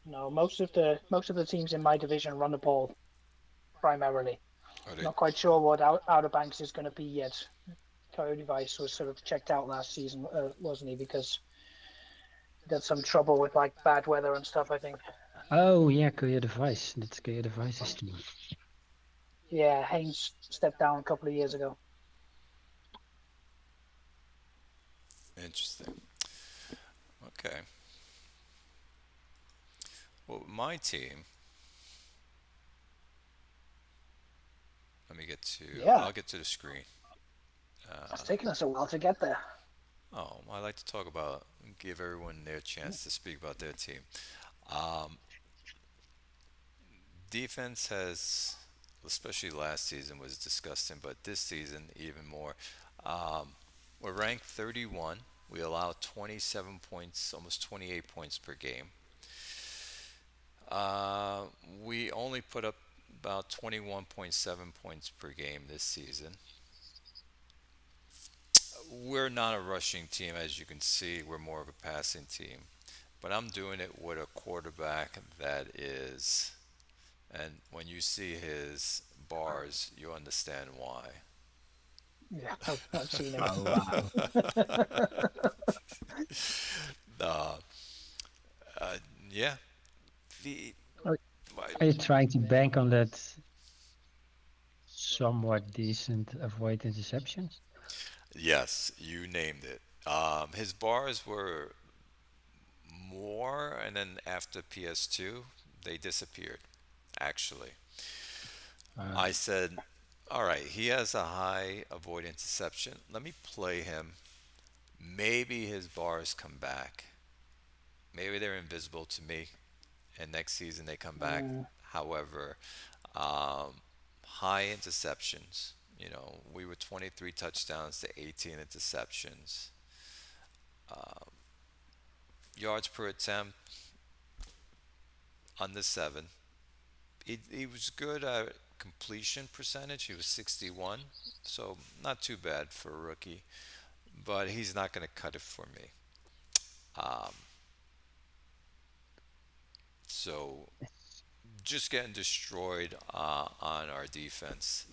No, most of the teams in my division run the ball primarily. Are they? Not quite sure what Outer Banks is going to be yet. Coyote Vice was sort of checked out last season, wasn't he? Because he had some trouble with like bad weather and stuff. I think. Oh yeah, Coyote Vice. That's Coyote Vice's team. Yeah, Haynes stepped down a couple of years ago. Interesting. Okay. Well, my team. Let me get to. Yeah, I'll get to the screen. it's Uh, taken us a while to get there. oh, I like to talk about. Give everyone their chance to speak about their team. Um, defense has, especially last season, was disgusting, but this season even more. Um, we're ranked 31. We allow 27 points, almost 28 points per game. Uh, we only put up about 21.7 points per game this season. We're not a rushing team, as you can see. We're more of a passing team. But I'm doing it with a quarterback that is, and when you see his bars, you understand why. Yeah, I've seen him. Oh wow. Uh, uh, yeah, the Are why- are you trying to bank on that somewhat decent avoid interceptions? yes, you named it. His bars were more, and then after PS2, they disappeared. Actually, Uh, I said, all right, he has a high avoid interception. Let me play him. Maybe his bars come back. Maybe they're invisible to me, and next season they come back. Mm, However, um, high interceptions. You know, we were 23 touchdowns to 18 interceptions. Yards per attempt under seven. He was good at completion percentage. He was 61, so not too bad for a rookie. But he's not going to cut it for me. Um, so just getting destroyed on our defense,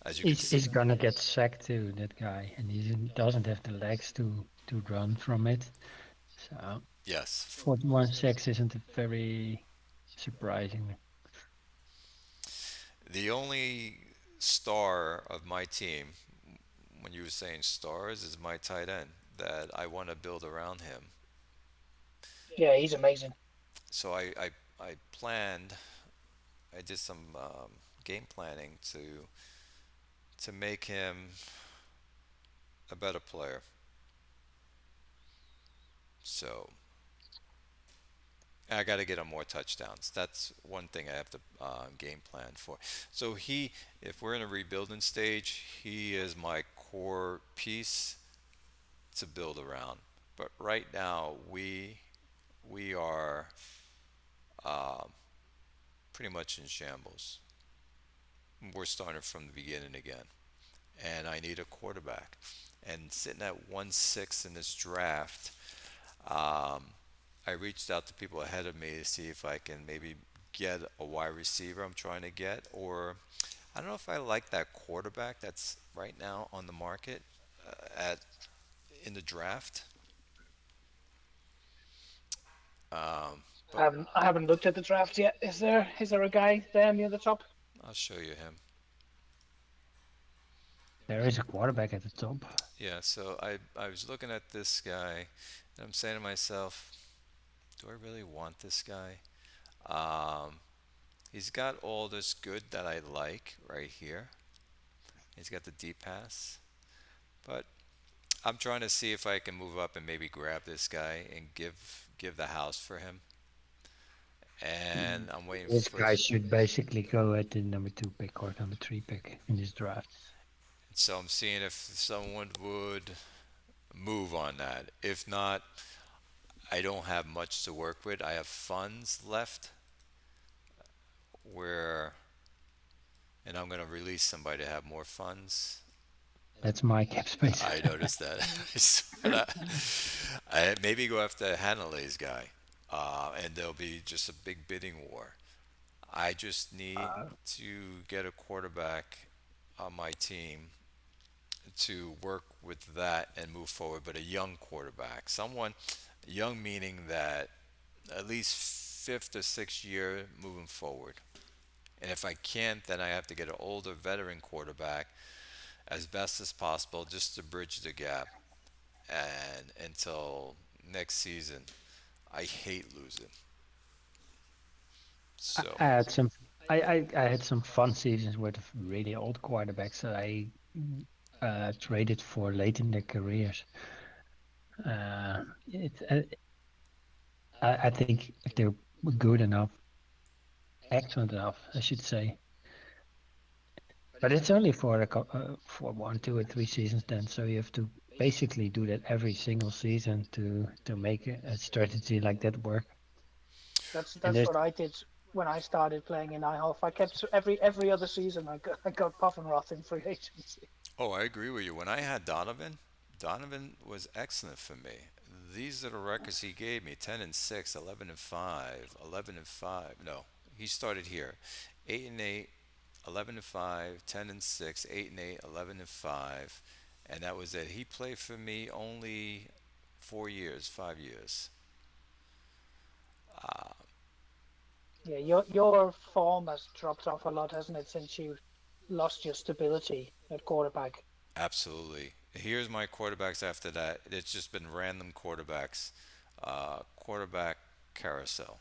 as you can see. he's gonna get sacked too, that guy, and he doesn't have the legs to run from it. So Yes, 41 sacks isn't very surprising. the only star of my team, when you were saying stars, is my tight end that I want to build around him. yeah, he's amazing. So I planned, I did some game planning to make him a better player. So I got to get him more touchdowns. That's one thing I have to game plan for. So if we're in a rebuilding stage, he is my core piece to build around. But right now, we are pretty much in shambles. We're starting from the beginning again, and I need a quarterback. And sitting at 1-6 in this draft, um, I reached out to people ahead of me to see if I can maybe get a wide receiver I'm trying to get, or I don't know if I like that quarterback that's right now on the market at in the draft. Um, but I haven't looked at the draft yet. Is there a guy there near the top? I'll show you him. There is a quarterback at the top. Yeah, so I was looking at this guy, and I'm saying to myself, do I really want this guy? Um, he's got all this good that I like right here. He's got the deep pass, but I'm trying to see if I can move up and maybe grab this guy and give the house for him. Mm, And I'm waiting This for. guy should basically go at the number 2 pick or number 3 pick in this draft. So I'm seeing if someone would move on that. If not, I don't have much to work with. I have funds left where, and I'm going to release somebody to have more funds. That's my cap space. I noticed that. I maybe go after Hanley's guy, and there'll be just a big bidding war. I just need Uh, to get a quarterback on my team to work with that and move forward, but a young quarterback. Someone young meaning that at least fifth or sixth year moving forward. And if I can't, then I have to get an older veteran quarterback as best as possible just to bridge the gap and until next season. I hate losing. So I had some. I had some fun seasons with really old quarterbacks that I traded for late in their careers. I think if they're good enough excellent enough, I should say. But it's only for for 1, 2, or 3 seasons then, so you have to basically do that every single season to make a strategy like that work. And That's there's what I did when I started playing in IHOF. I kept every other season I got Puffenroth in free agency. Oh, I agree with you. When I had Donovan, Donovan was excellent for me. These are the records he gave me: 10 and 6, 11 and 5, 11 and 5. No, he started here: 8 and 8, 11 and 5, 10 and 6, 8 and 8, 11 and 5, and that was it. He played for me only 4 years, 5 years. Yeah, your form has dropped off a lot, hasn't it, since you lost your stability at quarterback? Absolutely. Here's my quarterbacks after that. It's just been random quarterbacks. Quarterback carousel.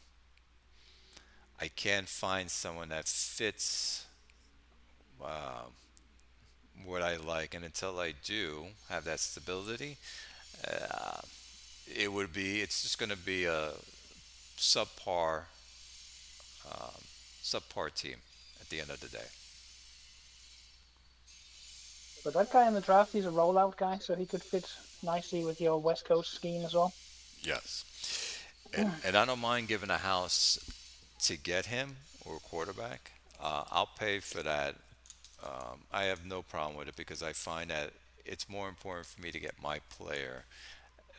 I can't find someone that fits uh, what I like, and until I do have that stability, it's just going to be a subpar, subpar team at the end of the day. But that guy in the draft, he's a rollout guy, so he could fit nicely with your West Coast scheme as well. Yes. And I don't mind giving a house to get him or a quarterback. I'll pay for that. I have no problem with it because I find that it's more important for me to get my player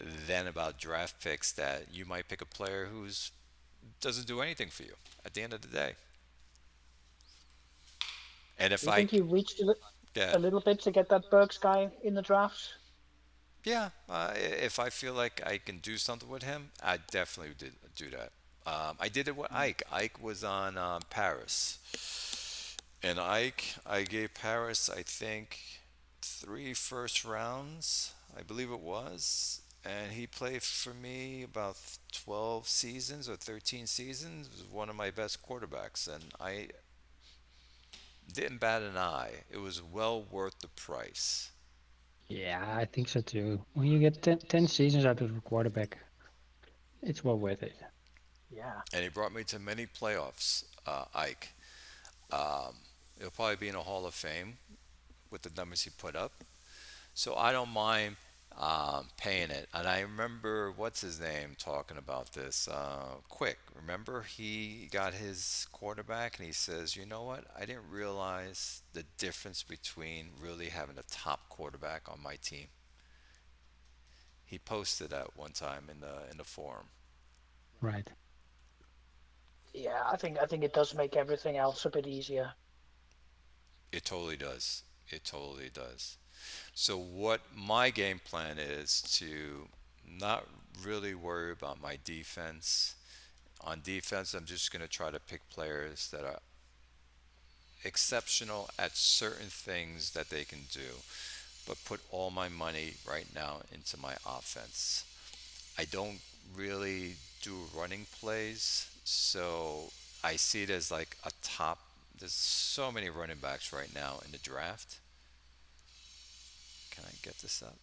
than about draft picks that you might pick a player who's doesn't do anything for you at the end of the day. And Do if you I think you reached a get little bit to get that Burks guy in the draft? yeah, if I feel like I can do something with him, I definitely did do that. I did it with Ike. Ike was on Paris, and I gave Paris, I think, three first rounds, I believe it was, and he played for me about 12 seasons or 13 seasons. Was one of my best quarterbacks, and I didn't bat an eye. It was well worth the price. Yeah, I think so too. When you get 10 seasons out of a quarterback, it's well worth it. Yeah. And he brought me to many playoffs, Ike. He'll probably be in a Hall of Fame with the numbers he put up. So I don't mind paying it. And I remember what's his name talking about this. Quick, remember he got his quarterback and he says, "You know what? I didn't realize the difference between really having a top quarterback on my team." He posted that one time in the forum. Right. Yeah, I think it does make everything else a bit easier. It totally does. It totally does. So what my game plan is to not really worry about my defense. On defense, I'm just going to try to pick players that are exceptional at certain things that they can do, but put all my money right now into my offense. I don't really do running plays, so I see it as like a top. There's so many running backs right now in the draft. Can I get this up?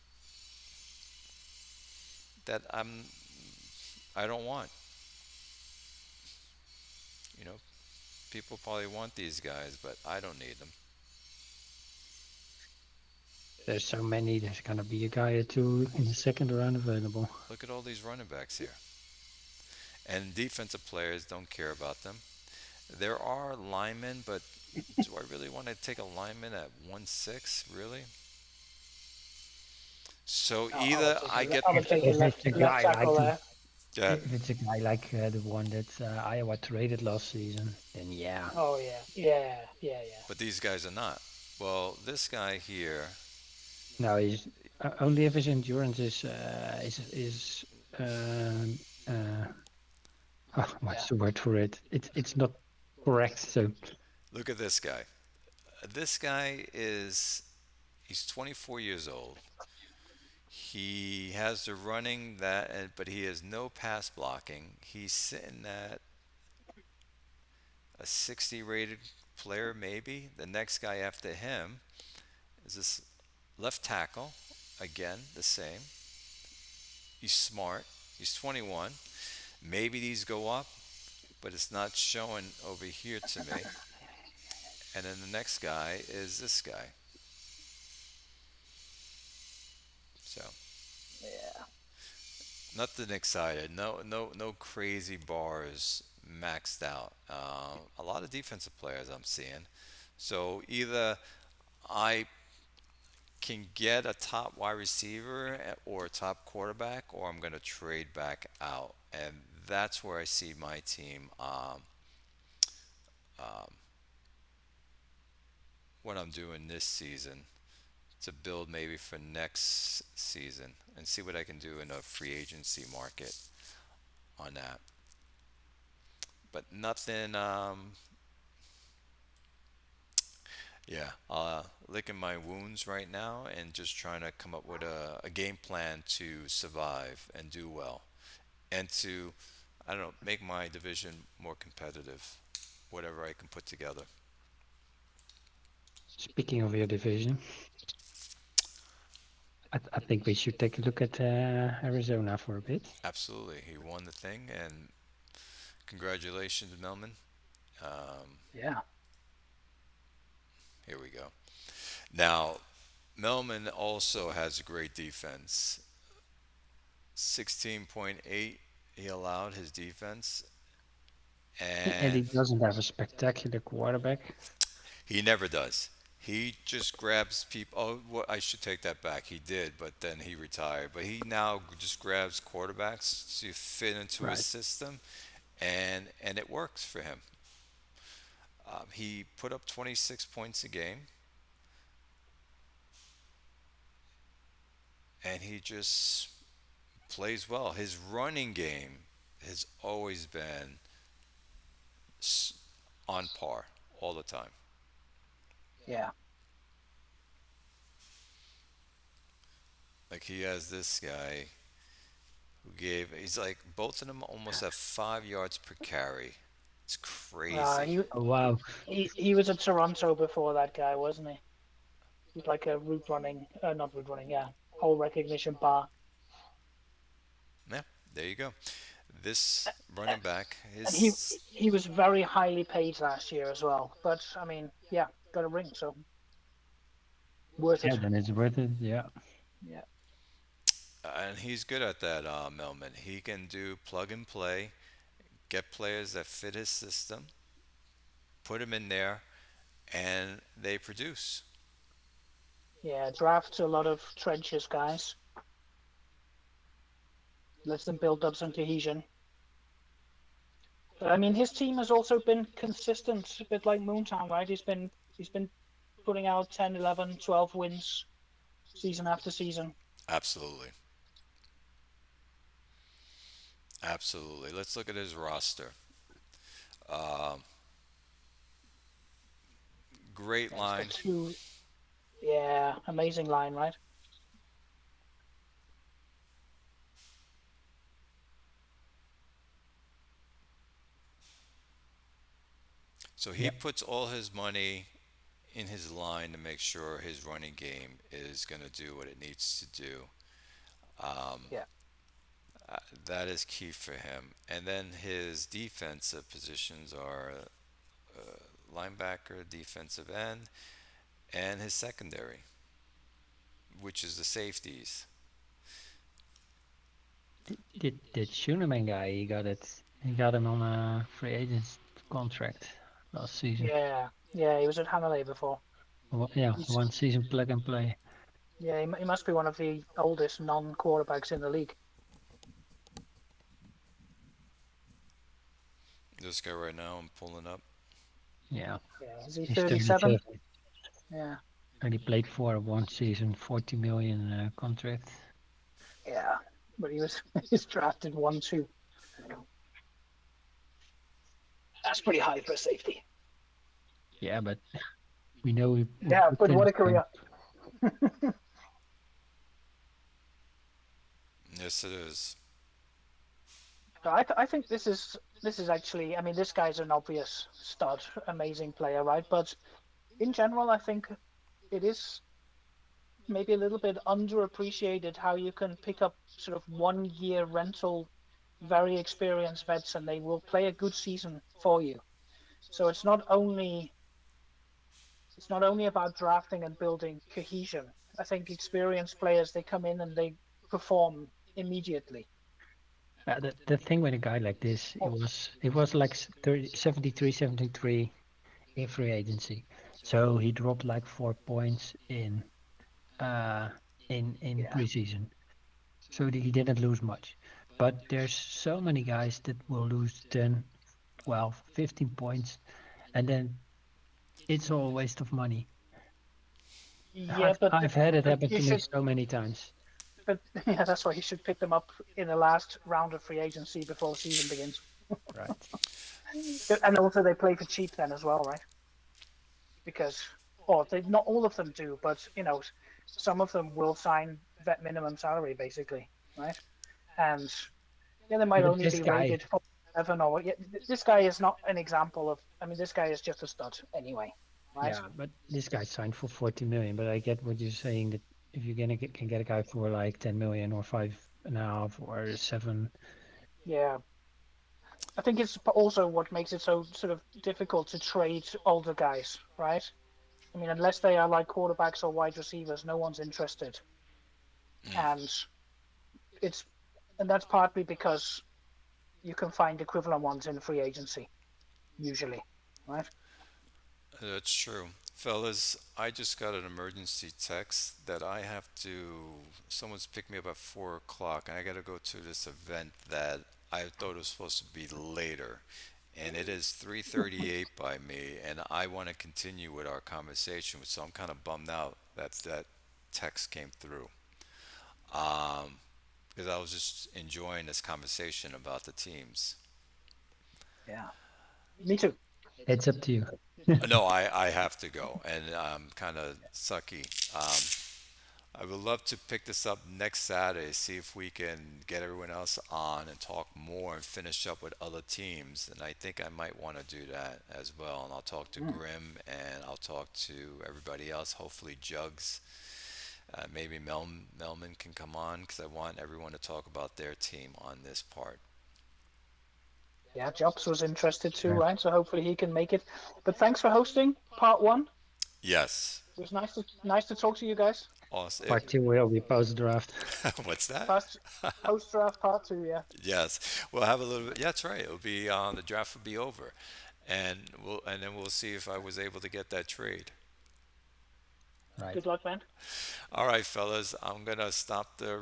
That I don't want. You know, people probably want these guys, but I don't need them. There's so many. There's gonna be a guy or two in the second round available. Look at all these running backs here. And defensive players don't care about them. There are linemen, but do I really want to take a lineman at 1-6? Really? So I would either take I get I would take a If it's a left guy like tackle there. that, if it's a guy like the one that Iowa traded last season, then yeah. Oh yeah, yeah, yeah, yeah. but these guys are not. Well, this guy here, No, he's only if his endurance is um uh Yeah. what's the word for it? It's not correct. So look at this guy. This guy is he's 24 years old. He has the running that, but he has no pass blocking. He's sitting at a 60 rated player, maybe. The next guy after him is this left tackle. Again, the same. He's smart. He's 21. Maybe these go up, but it's not showing over here to me. And then the next guy is this guy. So Yeah. nothing excited. No crazy bars maxed out. A lot of defensive players I'm seeing. So either I can get a top wide receiver or a top quarterback, or I'm going to trade back out. And that's where I see my team. What I'm doing this season to build maybe for next season and see what I can do in a free agency market on that. But nothing. Yeah, licking my wounds right now and just trying to come up with a game plan to survive and do well and to, I don't know, make my division more competitive, whatever I can put together. Speaking of your division, I think we should take a look at Arizona for a bit. Absolutely. He won the thing, and congratulations, Melman. Yeah. Here we go. Now, Melman also has a great defense. 16.8 he allowed his defense, And he and doesn't have a spectacular quarterback. he never does. He just grabs people. Oh, well, I should take that back. He did, but then he retired. But he now just grabs quarterbacks to fit into his Right. system, and it works for him. He put up 26 points a game, and he just plays well. His running game has always been on par all the time. Yeah. Like he has this guy who gave, he's like, both of them almost have 5 yards per carry. It's Uh, crazy. he Oh, wow. he was at Toronto before that guy, wasn't he? He's like a route running, not route running, yeah, hole recognition bar. Yeah, there you go. This running back And he is he was very highly paid last year as well. But I mean, yeah, got a ring, so worth Yeah, it. then it's worth it. Yeah. Yeah. and he's good at that, Melman. He can do plug and play, get players that fit his system, put them in there, and they produce. Yeah, draft a lot of trenches guys. Lets them build up some cohesion. But I mean, his team has also been consistent, a bit like Moontown, right? He's been putting out 10, 11, 12 wins season after season. Absolutely. Absolutely. Let's look at his roster. Um, great Yeah, he's got line. two. Yeah, amazing line, right? So he Yeah. puts all his money in his line to make sure his running game is going to do what it needs to do. Um, Yeah, that is key for him. And then his defensive positions are linebacker, defensive end, and his secondary, which is the safeties. Did Schuneman guy, he got it. He got him on a free agent contract last season. yeah, yeah. He was at Hanalei before. Yeah, He's 1 season plug and play. yeah, he must be one of the oldest non-quarterbacks in the league. This guy right now, I'm pulling up. Yeah, Yeah, is he he's 37? 37. Yeah, And he played for 1 season, 40 million contract. yeah. But he was he's drafted 1-2. That's pretty high for a safety. Yeah, but we know Yeah, what but can what a happen. career. Yes, it is. I think this is actually. I mean, this guy's an obvious stud, amazing player, right? But in general, I think it is maybe a little bit underappreciated how you can pick up sort of 1 year rental very experienced vets, and they will play a good season for you. So it's not only about drafting and building cohesion. I think experienced players, they come in and they perform immediately. The thing with a guy like this, Oh, it was like 30, 73, 73 in free agency. So he dropped like 4 points uh in yeah. preseason. So he didn't lose much. But there's so many guys that will lose 10, 12, 15 points, and then it's all a waste of money. Yeah, but I've had it but happen you to me should so many times. but yeah, that's why you should pick them up in the last round of free agency before the season begins. Right. And also they play for cheap then as well, right? Because, or they not all of them do, but some of them will sign vet minimum salary basically, right? And yeah, they might But only this be guy, rated for 7 or yeah. This guy is not an example of. I mean, this guy is just a stud anyway, right? yeah, but this guy signed for 40 million. But I get what you're saying that if you're gonna can get a guy for like 10 million or 5.5 or 7, Yeah, I think it's also what makes it so sort of difficult to trade older guys, right? I mean, unless they are like quarterbacks or wide receivers, no one's interested, and it's and that's partly because you can find equivalent ones in free agency usually, right? That's true. Fellas, I just got an emergency text that I have to, someone's picked me up at 4 o'clock and I got to go to this event that I thought it was supposed to be later. And it is 3:38 by me and I want to continue with our conversation. So I'm kind of bummed out that that text came through. Because I was just enjoying this conversation about the teams. Yeah, me too. it's up to you. No, I have to go, and I'm kind of sucky. I would love to pick this up next Saturday, see if we can get everyone else on and talk more and finish up with other teams. And I think I might want to do that as well. And I'll talk to Mm. Grim and I'll talk to everybody else. Hopefully, Jugs, maybe Melman can come on because I want everyone to talk about their team on this part. Yeah, Jobs was interested too, Right. right? So hopefully he can make it. But thanks for hosting part one. Yes. It was nice to talk to you guys. Awesome. Part 2 will be post draft. What's that? Post draft part two, yeah. Yes, we'll have a little bit. Yeah, that's right. It'll be the draft will be over, and then we'll see if I was able to get that trade. Right. Good luck, man. All right, fellas, I'm gonna stop the